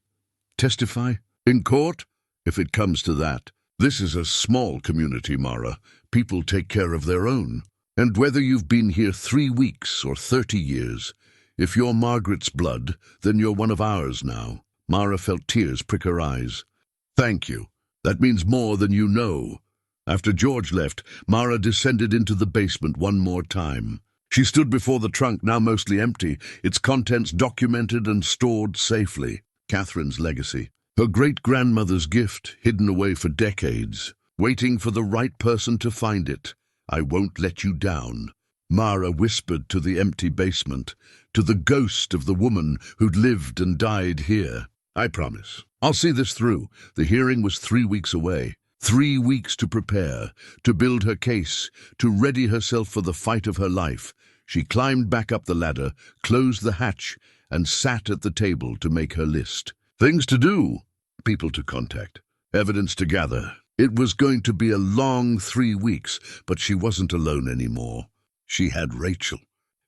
"Testify? In court?" "If it comes to that. This is a small community, Mara. People take care of their own. And whether you've been here 3 weeks or 30 years, if you're Margaret's blood, then you're one of ours now." Mara felt tears prick her eyes. "Thank you. That means more than you know." After George left, Mara descended into the basement one more time. She stood before the trunk, now mostly empty, its contents documented and stored safely. Catherine's legacy. Her great-grandmother's gift, hidden away for decades, waiting for the right person to find it. "I won't let you down," Mara whispered to the empty basement, to the ghost of the woman who'd lived and died here. "I promise. I'll see this through." The hearing was 3 weeks away. 3 weeks to prepare, to build her case, to ready herself for the fight of her life. She climbed back up the ladder, closed the hatch, and sat at the table to make her list. Things to do, people to contact, evidence to gather. It was going to be a long 3 weeks, but she wasn't alone anymore. She had Rachel.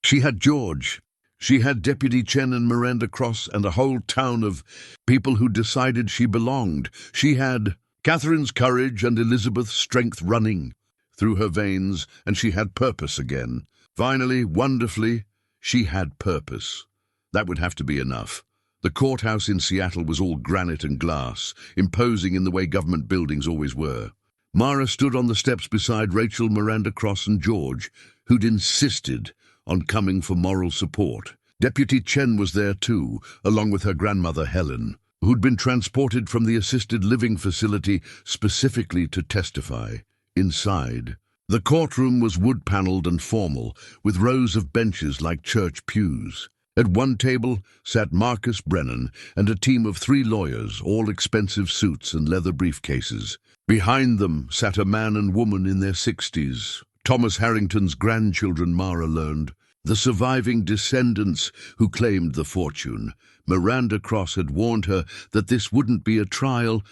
She had George. She had Deputy Chen and Miranda Cross and a whole town of people who decided she belonged. She had Catherine's courage and Elizabeth's strength running through her veins, and she had purpose again. Finally, wonderfully, she had purpose. That would have to be enough. The courthouse in Seattle was all granite and glass, imposing in the way government buildings always were. Mara stood on the steps beside Rachel, Miranda Cross and George, who'd insisted on coming for moral support. Deputy Chen was there too, along with her grandmother Helen, who'd been transported from the assisted living facility specifically to testify. Inside, the courtroom was wood-paneled and formal, with rows of benches like church pews. At one table sat Marcus Brennan and a team of 3 lawyers, all expensive suits and leather briefcases. Behind them sat a man and woman in their 60s, Thomas Harrington's grandchildren, Mara learned, the surviving descendants who claimed the fortune. Miranda Cross had warned her that this wouldn't be a trial.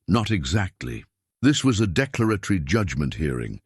Not exactly. This was a declaratory judgment hearing,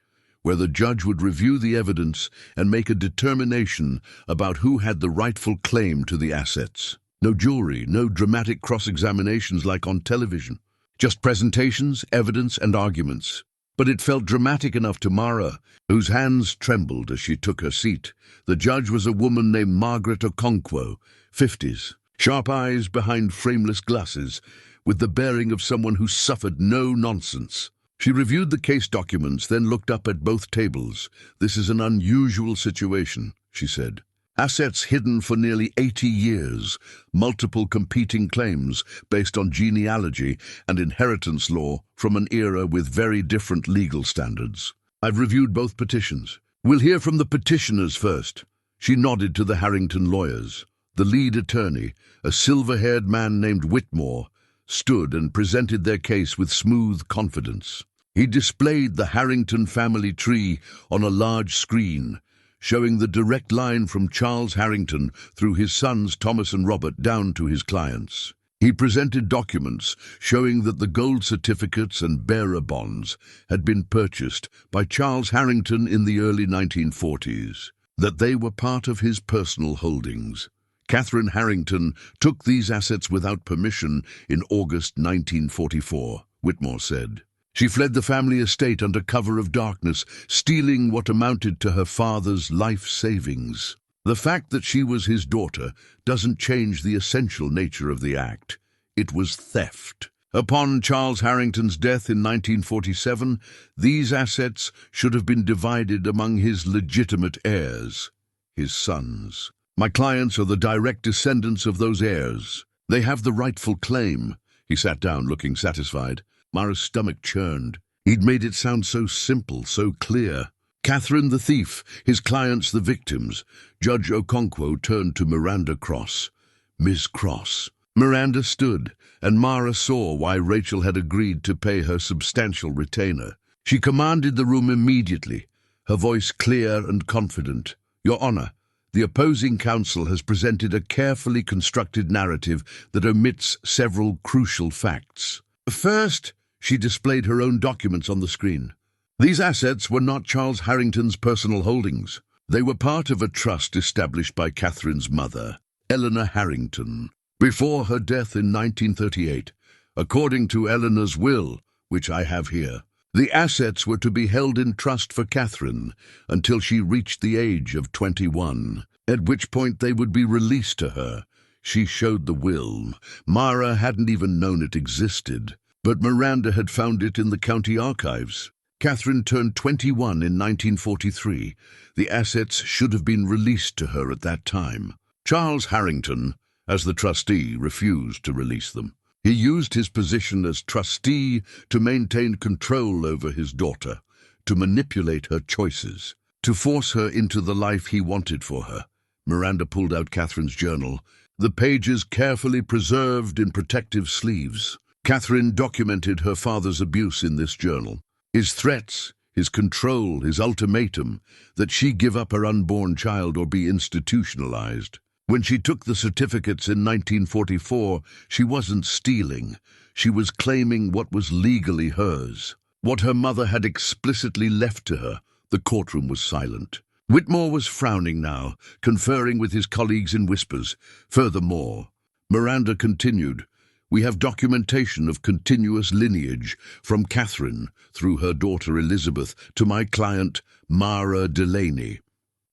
where the judge would review the evidence and make a determination about who had the rightful claim to the assets. No jury, no dramatic cross-examinations like on television. Just presentations, evidence, and arguments. But it felt dramatic enough to Mara, whose hands trembled as she took her seat. The judge was a woman named Margaret Okonkwo, 50s, sharp eyes behind frameless glasses, with the bearing of someone who suffered no nonsense. She reviewed the case documents, then looked up at both tables. "This is an unusual situation," she said. "Assets hidden for nearly 80 years, multiple competing claims based on genealogy and inheritance law from an era with very different legal standards. I've reviewed both petitions. We'll hear from the petitioners first." She nodded to the Harrington lawyers. The lead attorney, a silver-haired man named Whitmore, stood and presented their case with smooth confidence. He displayed the Harrington family tree on a large screen, showing the direct line from Charles Harrington through his sons Thomas and Robert down to his clients. He presented documents showing that the gold certificates and bearer bonds had been purchased by Charles Harrington in the early 1940s, that they were part of his personal holdings. Catherine Harrington took these assets without permission in August 1944, Whitmore said. She fled the family estate under cover of darkness, stealing what amounted to her father's life savings. The fact that she was his daughter doesn't change the essential nature of the act. It was theft. Upon Charles Harrington's death in 1947, these assets should have been divided among his legitimate heirs, his sons. My clients are the direct descendants of those heirs. They have the rightful claim. He sat down, looking satisfied. Mara's stomach churned. He'd made it sound so simple, so clear. Catherine the thief, his clients the victims. Judge Okonkwo turned to Miranda Cross. "Miss Cross." Miranda stood, and Mara saw why Rachel had agreed to pay her substantial retainer. She commanded the room immediately, her voice clear and confident. "Your Honor, the opposing counsel has presented a carefully constructed narrative that omits several crucial facts. First, she displayed her own documents on the screen. These assets were not Charles Harrington's personal holdings. They were part of a trust established by Catherine's mother, Eleanor Harrington, before her death in 1938. According to Eleanor's will, which I have here, the assets were to be held in trust for Catherine until she reached the age of 21, at which point they would be released to her. She showed the will. Mara hadn't even known it existed, but Miranda had found it in the county archives. Catherine turned 21 in 1943. The assets should have been released to her at that time. Charles Harrington, as the trustee, refused to release them. He used his position as trustee to maintain control over his daughter, to manipulate her choices, to force her into the life he wanted for her. Miranda pulled out Catherine's journal, the pages carefully preserved in protective sleeves. Catherine documented her father's abuse in this journal. His threats, his control, his ultimatum that she give up her unborn child or be institutionalized. When she took the certificates in 1944, she wasn't stealing. She was claiming what was legally hers, what her mother had explicitly left to her. The courtroom was silent. Whitmore was frowning now, conferring with his colleagues in whispers. Furthermore, Miranda continued, "We have documentation of continuous lineage from Catherine through her daughter Elizabeth to my client Mara Delaney.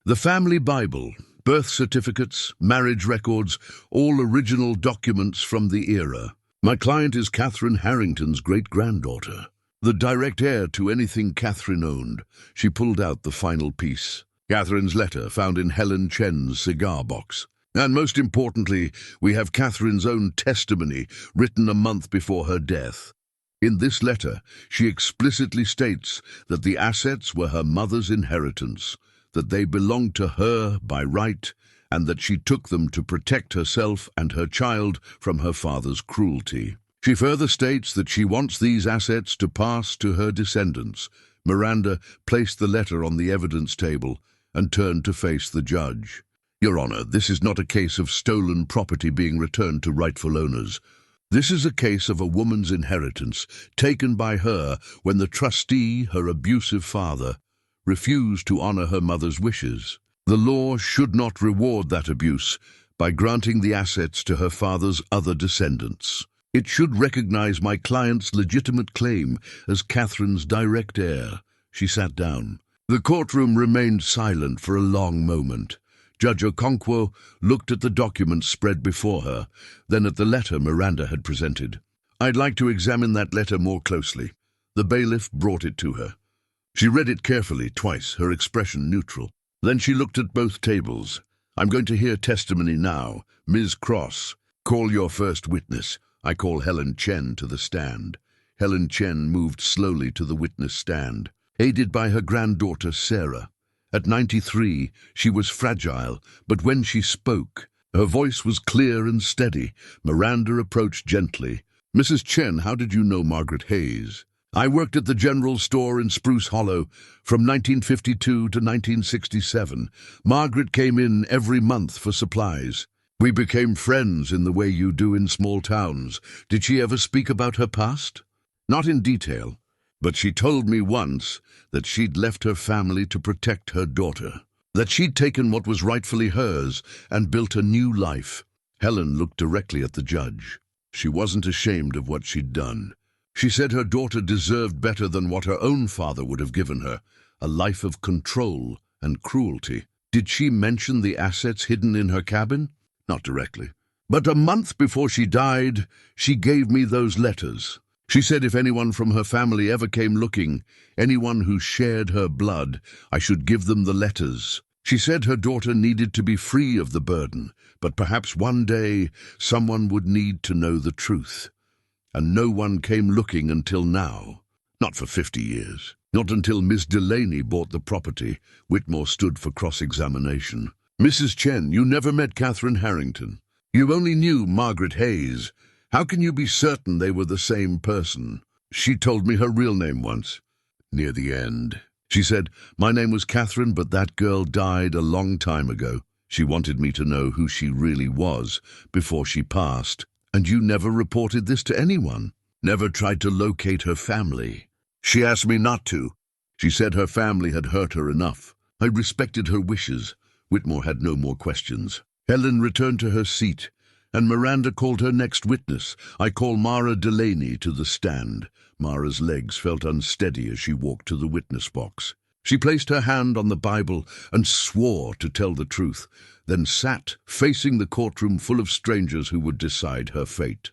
The family Bible, birth certificates, marriage records, all original documents from the era. My client is Catherine Harrington's great-granddaughter. the direct heir to anything Catherine owned. She pulled out the final piece. Catherine's letter found in Helen Chen's cigar box. And most importantly, we have Catherine's own testimony written a month before her death. In this letter, she explicitly states that the assets were her mother's inheritance, that they belonged to her by right, and that she took them to protect herself and her child from her father's cruelty. She further states that she wants these assets to pass to her descendants. Miranda placed the letter on the evidence table and turned to face the judge. Your Honor, this is not a case of stolen property being returned to rightful owners. This is a case of a woman's inheritance taken by her when the trustee, her abusive father, refused to honor her mother's wishes. The law should not reward that abuse by granting the assets to her father's other descendants. It should recognize my client's legitimate claim as Catherine's direct heir. She sat down. The courtroom remained silent for a long moment. Judge Okonkwo looked at the documents spread before her, then at the letter Miranda had presented. I'd like to examine that letter more closely. The bailiff brought it to her. She read it carefully, twice, her expression neutral. Then she looked at both tables. I'm going to hear testimony now. Ms. Cross, call your first witness. I call Helen Chen to the stand. Helen Chen moved slowly to the witness stand, aided by her granddaughter Sarah. At 93, she was fragile, but when she spoke, her voice was clear and steady. Miranda approached gently. Mrs. Chen, how did you know Margaret Hayes? I worked at the general store in Spruce Hollow from 1952 to 1967. Margaret came in every month for supplies. We became friends in the way you do in small towns. Did she ever speak about her past? Not in detail, but she told me once that she'd left her family to protect her daughter, that she'd taken what was rightfully hers and built a new life. Helen looked directly at the judge. She wasn't ashamed of what she'd done. She said her daughter deserved better than what her own father would have given her, a life of control and cruelty. Did she mention the assets hidden in her cabin? Not directly. But a month before she died, she gave me those letters. She said if anyone from her family ever came looking, anyone who shared her blood, I should give them the letters. She said her daughter needed to be free of the burden, but perhaps one day someone would need to know the truth. And no one came looking until now. Not for 50 years. Not until Miss Delaney bought the property. Whitmore stood for cross-examination. Mrs. Chen, you never met Catherine Harrington. You only knew Margaret Hayes. How can you be certain they were the same person? She told me her real name once. Near the end, she said, my name was Catherine, but that girl died a long time ago. She wanted me to know who she really was before she passed. And you never reported this to anyone? Never tried to locate her family? She asked me not to. She said her family had hurt her enough. I respected her wishes. Whitmore had no more questions. Helen returned to her seat, and Miranda called her next witness. I call Mara Delaney to the stand. Mara's legs felt unsteady as she walked to the witness box. She placed her hand on the Bible and swore to tell the truth, then sat facing the courtroom full of strangers who would decide her fate.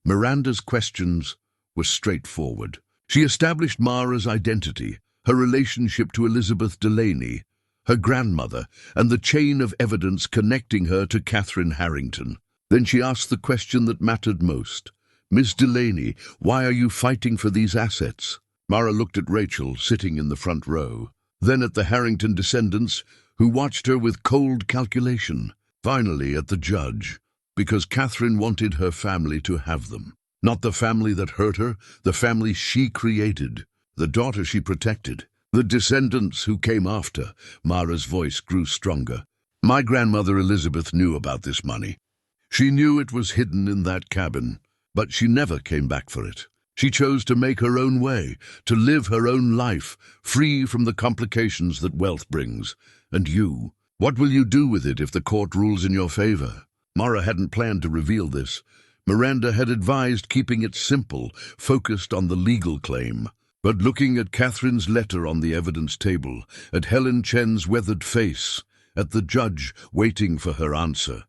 Miranda's questions were straightforward. She established Mara's identity, her relationship to Elizabeth Delaney, her grandmother, and the chain of evidence connecting her to Catherine Harrington. Then she asked the question that mattered most. Miss Delaney, why are you fighting for these assets? Mara looked at Rachel, sitting in the front row, then at the Harrington descendants, who watched her with cold calculation, finally at the judge, because Catherine wanted her family to have them. Not the family that hurt her, the family she created, the daughter she protected, the descendants who came after. Mara's voice grew stronger. My grandmother Elizabeth knew about this money. She knew it was hidden in that cabin, but she never came back for it. She chose to make her own way, to live her own life, free from the complications that wealth brings. And you, what will you do with it if the court rules in your favor? Mara hadn't planned to reveal this. Miranda had advised keeping it simple, focused on the legal claim. But looking at Catherine's letter on the evidence table, at Helen Chen's weathered face, at the judge waiting for her answer,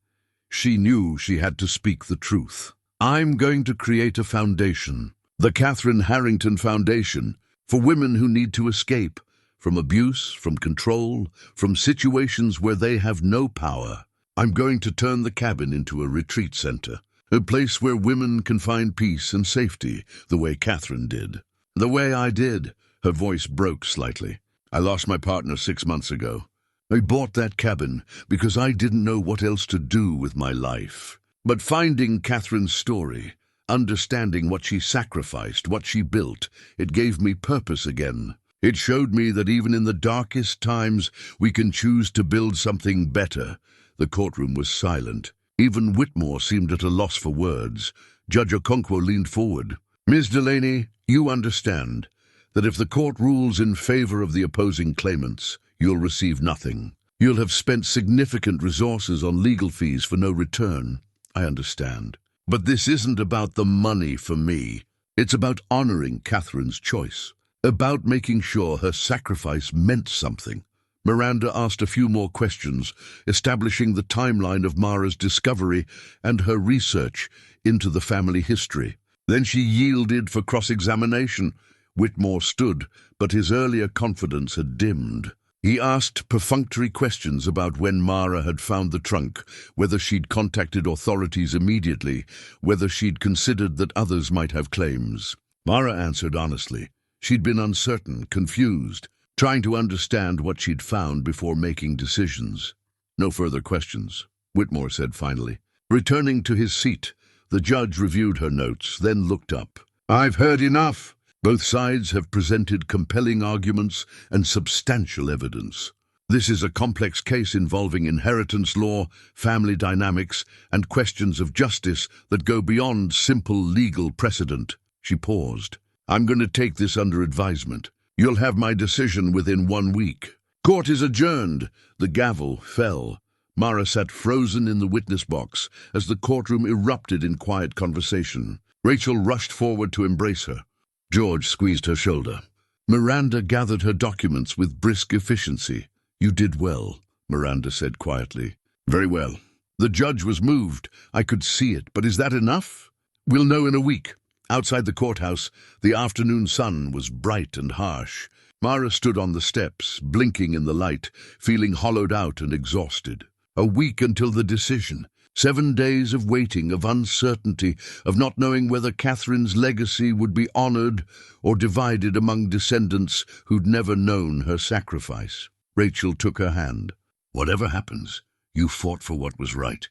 she knew she had to speak the truth. I'm going to create a foundation. The Catherine Harrington Foundation, for women who need to escape from abuse, from control, from situations where they have no power. I'm going to turn the cabin into a retreat center, a place where women can find peace and safety, the way Catherine did. The way I did. Her voice broke slightly. I lost my partner 6 months ago. I bought that cabin because I didn't know what else to do with my life. But finding Catherine's story, understanding what she sacrificed, what she built, it gave me purpose again. It showed me that even in the darkest times, we can choose to build something better. The courtroom was silent. Even Whitmore seemed at a loss for words. Judge Okonkwo leaned forward. Ms. Delaney, you understand that if the court rules in favor of the opposing claimants, you'll receive nothing. You'll have spent significant resources on legal fees for no return. I understand. But this isn't about the money for me. It's about honoring Catherine's choice. About making sure her sacrifice meant something. Miranda asked a few more questions, establishing the timeline of Mara's discovery and her research into the family history. Then she yielded for cross-examination. Whitmore stood, but his earlier confidence had dimmed. He asked perfunctory questions about when Mara had found the trunk, whether she'd contacted authorities immediately, whether she'd considered that others might have claims. Mara answered honestly. She'd been uncertain, confused, trying to understand what she'd found before making decisions. No further questions, Whitmore said finally. Returning to his seat, the judge reviewed her notes, then looked up. I've heard enough. Both sides have presented compelling arguments and substantial evidence. This is a complex case involving inheritance law, family dynamics, and questions of justice that go beyond simple legal precedent. She paused. I'm going to take this under advisement. You'll have my decision within 1 week. Court is adjourned. The gavel fell. Mara sat frozen in the witness box as the courtroom erupted in quiet conversation. Rachel rushed forward to embrace her. George squeezed her shoulder. Miranda gathered her documents with brisk efficiency. You did well, Miranda said quietly. Very well. The judge was moved. I could see it, but is that enough? We'll know in a week. Outside the courthouse, the afternoon sun was bright and harsh. Mara stood on the steps, blinking in the light, feeling hollowed out and exhausted. A week until the decision. 7 days of waiting, of uncertainty, of not knowing whether Catherine's legacy would be honored or divided among descendants who'd never known her sacrifice. Rachel took her hand. Whatever happens, you fought for what was right.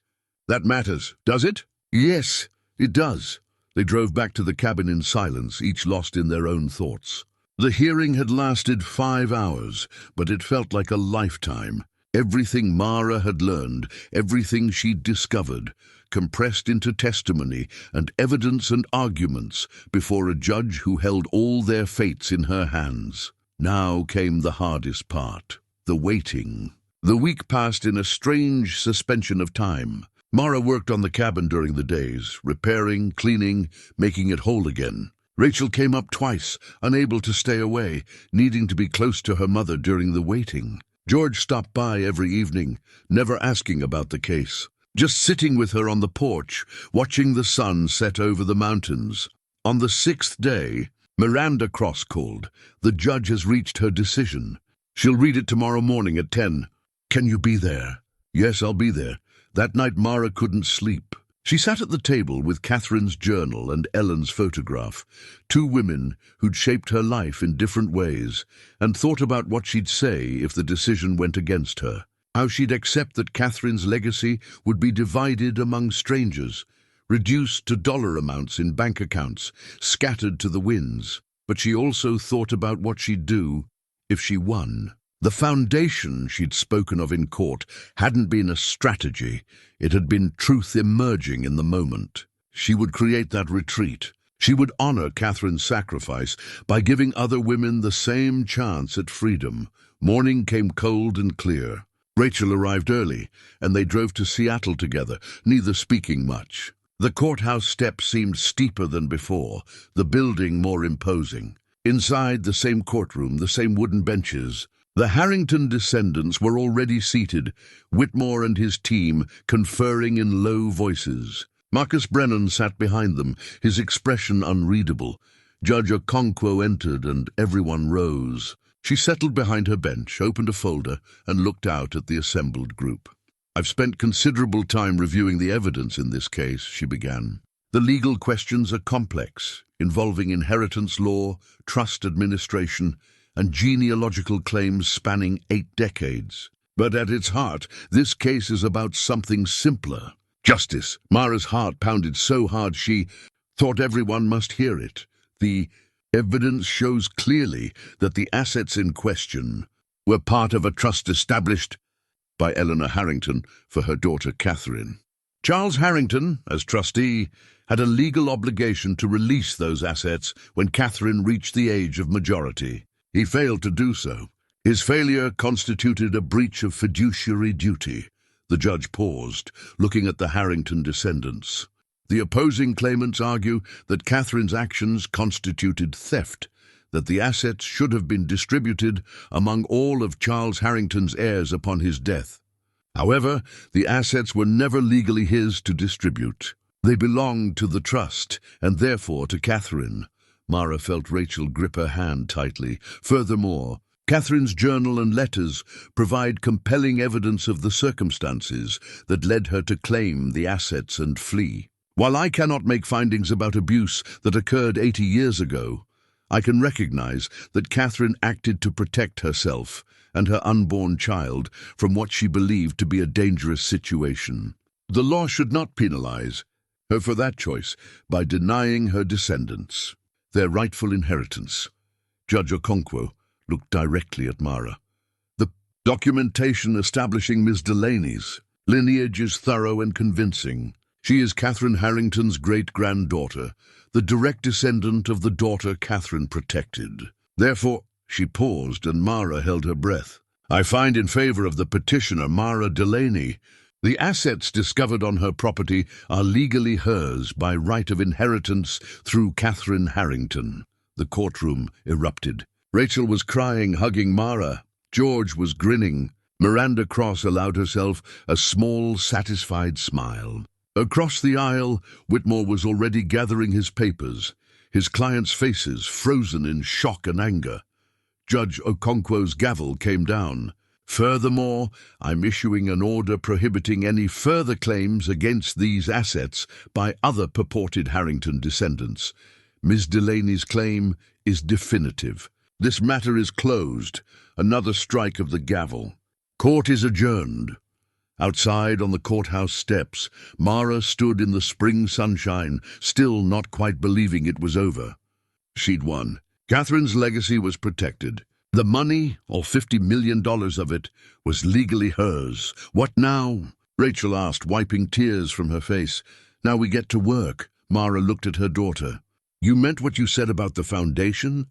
That matters, does it? Yes, it does. They drove back to the cabin in silence, each lost in their own thoughts. The hearing had lasted 5 hours, but it felt like a lifetime. Everything Mara had learned, everything she'd discovered, compressed into testimony and evidence and arguments before a judge who held all their fates in her hands. Now came the hardest part, the waiting. The week passed in a strange suspension of time. Mara worked on the cabin during the days, repairing, cleaning, making it whole again. Rachel came up twice, unable to stay away, needing to be close to her mother during the waiting. George stopped by every evening, never asking about the case, just sitting with her on the porch, watching the sun set over the mountains. On the 6th day, Miranda Cross called. The judge has reached her decision. She'll read it tomorrow morning at 10. Can you be there? Yes, I'll be there. That night Mara couldn't sleep. She sat at the table with Catherine's journal and Ellen's photograph, 2 women who'd shaped her life in different ways, and thought about what she'd say if the decision went against her, how she'd accept that Catherine's legacy would be divided among strangers, reduced to dollar amounts in bank accounts, scattered to the winds. But she also thought about what she'd do if she won. The foundation she'd spoken of in court hadn't been a strategy. It had been truth emerging in the moment. She would create that retreat. She would honor Catherine's sacrifice by giving other women the same chance at freedom. Morning came cold and clear. Rachel arrived early, and they drove to Seattle together, neither speaking much. The courthouse steps seemed steeper than before, the building more imposing. Inside, the same courtroom, the same wooden benches. The Harrington descendants were already seated, Whitmore and his team conferring in low voices. Marcus Brennan sat behind them, his expression unreadable. Judge Okonkwo entered and everyone rose. She settled behind her bench, opened a folder, and looked out at the assembled group. "I've spent considerable time reviewing the evidence in this case," she began. "The legal questions are complex, involving inheritance law, trust administration, and genealogical claims spanning 8 decades. But at its heart, this case is about something simpler. Justice." Mara's heart pounded so hard she thought everyone must hear it. "The evidence shows clearly that the assets in question were part of a trust established by Eleanor Harrington for her daughter Catherine. Charles Harrington, as trustee, had a legal obligation to release those assets when Catherine reached the age of majority. He failed to do so. His failure constituted a breach of fiduciary duty." The judge paused, looking at the Harrington descendants. "The opposing claimants argue that Catherine's actions constituted theft, that the assets should have been distributed among all of Charles Harrington's heirs upon his death. However, the assets were never legally his to distribute. They belonged to the trust, and therefore to Catherine." Mara felt Rachel grip her hand tightly. "Furthermore, Catherine's journal and letters provide compelling evidence of the circumstances that led her to claim the assets and flee. While I cannot make findings about abuse that occurred 80 years ago, I can recognize that Catherine acted to protect herself and her unborn child from what she believed to be a dangerous situation. The law should not penalize her for that choice by denying her descendants their rightful inheritance." Judge Okonkwo looked directly at Mara. "The documentation establishing Ms. Delaney's lineage is thorough and convincing. She is Catherine Harrington's great-granddaughter, the direct descendant of the daughter Catherine protected. Therefore," she paused and Mara held her breath, "I find in favor of the petitioner, Mara Delaney. The assets discovered on her property are legally hers by right of inheritance through Catherine Harrington." The courtroom erupted. Rachel was crying, hugging Mara. George was grinning. Miranda Cross allowed herself a small, satisfied smile. Across the aisle, Whitmore was already gathering his papers, his clients' faces frozen in shock and anger. Judge Okonkwo's gavel came down. "Furthermore, I'm issuing an order prohibiting any further claims against these assets by other purported Harrington descendants. Ms. Delaney's claim is definitive. This matter is closed." Another strike of the gavel. "Court is adjourned." Outside on the courthouse steps, Mara stood in the spring sunshine, still not quite believing it was over. She'd won. Catherine's legacy was protected. The money, all $50 million of it, was legally hers. "What now?" Rachel asked, wiping tears from her face. "Now we get to work." Mara looked at her daughter. "You meant what you said about the foundation?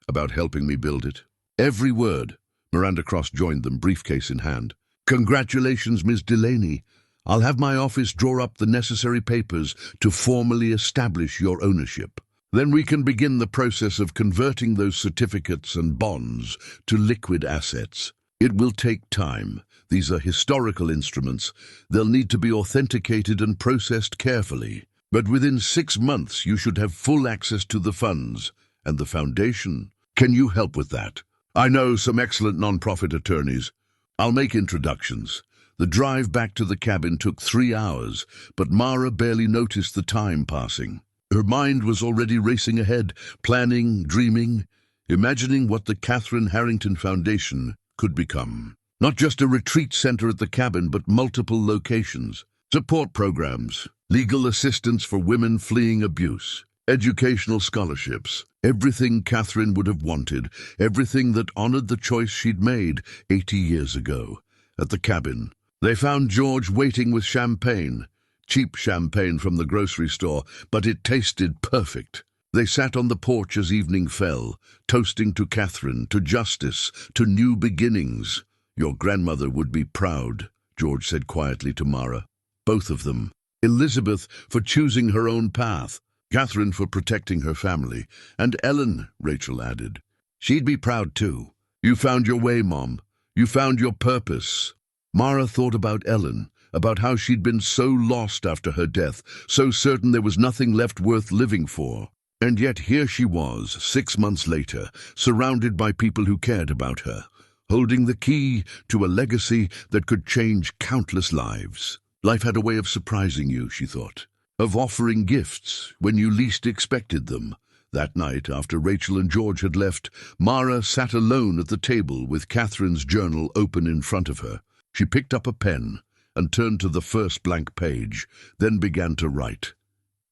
About helping me build it?" "Every word." Miranda Cross joined them, briefcase in hand. "Congratulations, Ms. Delaney. I'll have my office draw up the necessary papers to formally establish your ownership. Then we can begin the process of converting those certificates and bonds to liquid assets. It will take time. These are historical instruments. They'll need to be authenticated and processed carefully. But within 6 months you should have full access to the funds and the foundation. Can you help with that? I know some excellent non-profit attorneys. I'll make introductions." The drive back to the cabin took 3 hours, but Mara barely noticed the time passing. Her mind was already racing ahead, planning, dreaming, imagining what the Catherine Harrington Foundation could become. Not just a retreat center at the cabin, but multiple locations, support programs, legal assistance for women fleeing abuse, educational scholarships, everything Catherine would have wanted, everything that honored the choice she'd made 80 years ago. At the cabin, they found George waiting with champagne. Cheap champagne from the grocery store, but it tasted perfect. They sat on the porch as evening fell, toasting to Catherine, to justice, to new beginnings. "Your grandmother would be proud," George said quietly to Mara. Both of them. Elizabeth for choosing her own path, Catherine for protecting her family, and Ellen, Rachel added. "She'd be proud too. You found your way, Mom. You found your purpose." Mara thought about Ellen, about how she'd been so lost after her death, so certain there was nothing left worth living for. And yet here she was, 6 months later, surrounded by people who cared about her, holding the key to a legacy that could change countless lives. Life had a way of surprising you, she thought, of offering gifts when you least expected them. That night, after Rachel and George had left, Mara sat alone at the table with Catherine's journal open in front of her. She picked up a pen and turned to the first blank page, then began to write.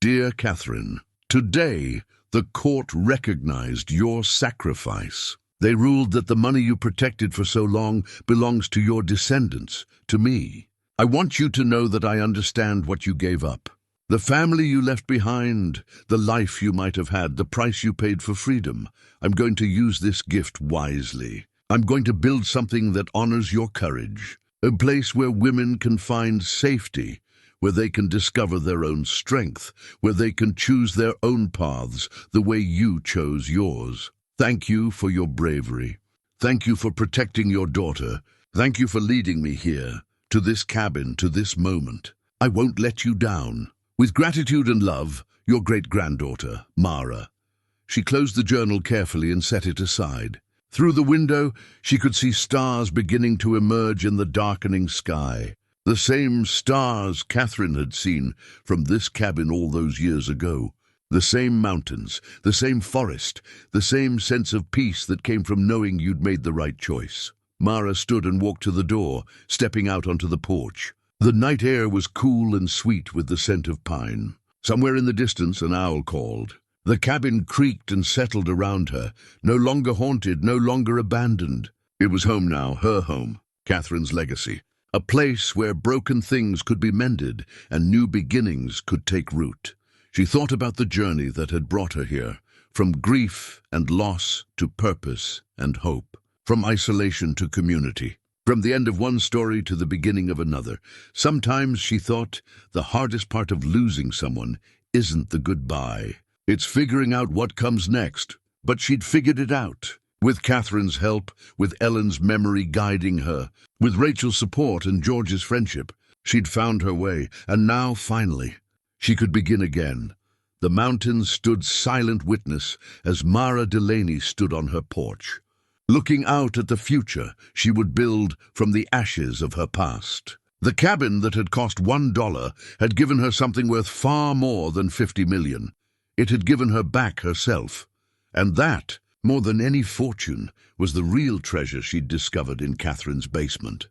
Dear Catherine, today the court recognized your sacrifice. They ruled that the money you protected for so long belongs to your descendants, to me. I want you to know that I understand what you gave up. The family you left behind, the life you might have had, the price you paid for freedom. I'm going to use this gift wisely. I'm going to build something that honors your courage, a place where women can find safety, where they can discover their own strength, where they can choose their own paths the way you chose yours. Thank you for your bravery. Thank you for protecting your daughter. Thank you for leading me here, to this cabin, to this moment. I won't let you down. With gratitude and love, your great-granddaughter, Mara. She closed the journal carefully and set it aside. Through the window, she could see stars beginning to emerge in the darkening sky. The same stars Catherine had seen from this cabin all those years ago. The same mountains, the same forest, the same sense of peace that came from knowing you'd made the right choice. Mara stood and walked to the door, stepping out onto the porch. The night air was cool and sweet with the scent of pine. Somewhere in the distance, an owl called. The cabin creaked and settled around her, no longer haunted, no longer abandoned. It was home now, her home, Catherine's legacy. A place where broken things could be mended and new beginnings could take root. She thought about the journey that had brought her here, from grief and loss to purpose and hope, from isolation to community, from the end of one story to the beginning of another. Sometimes, she thought, the hardest part of losing someone isn't the goodbye. It's figuring out what comes next. But she'd figured it out. With Catherine's help, with Ellen's memory guiding her, with Rachel's support and George's friendship, she'd found her way, and now, finally, she could begin again. The mountains stood silent witness as Mara Delaney stood on her porch, looking out at the future she would build from the ashes of her past. The cabin that had cost $1 had given her something worth far more than $50 million. It had given her back herself, and that, more than any fortune, was the real treasure she'd discovered in Catherine's basement.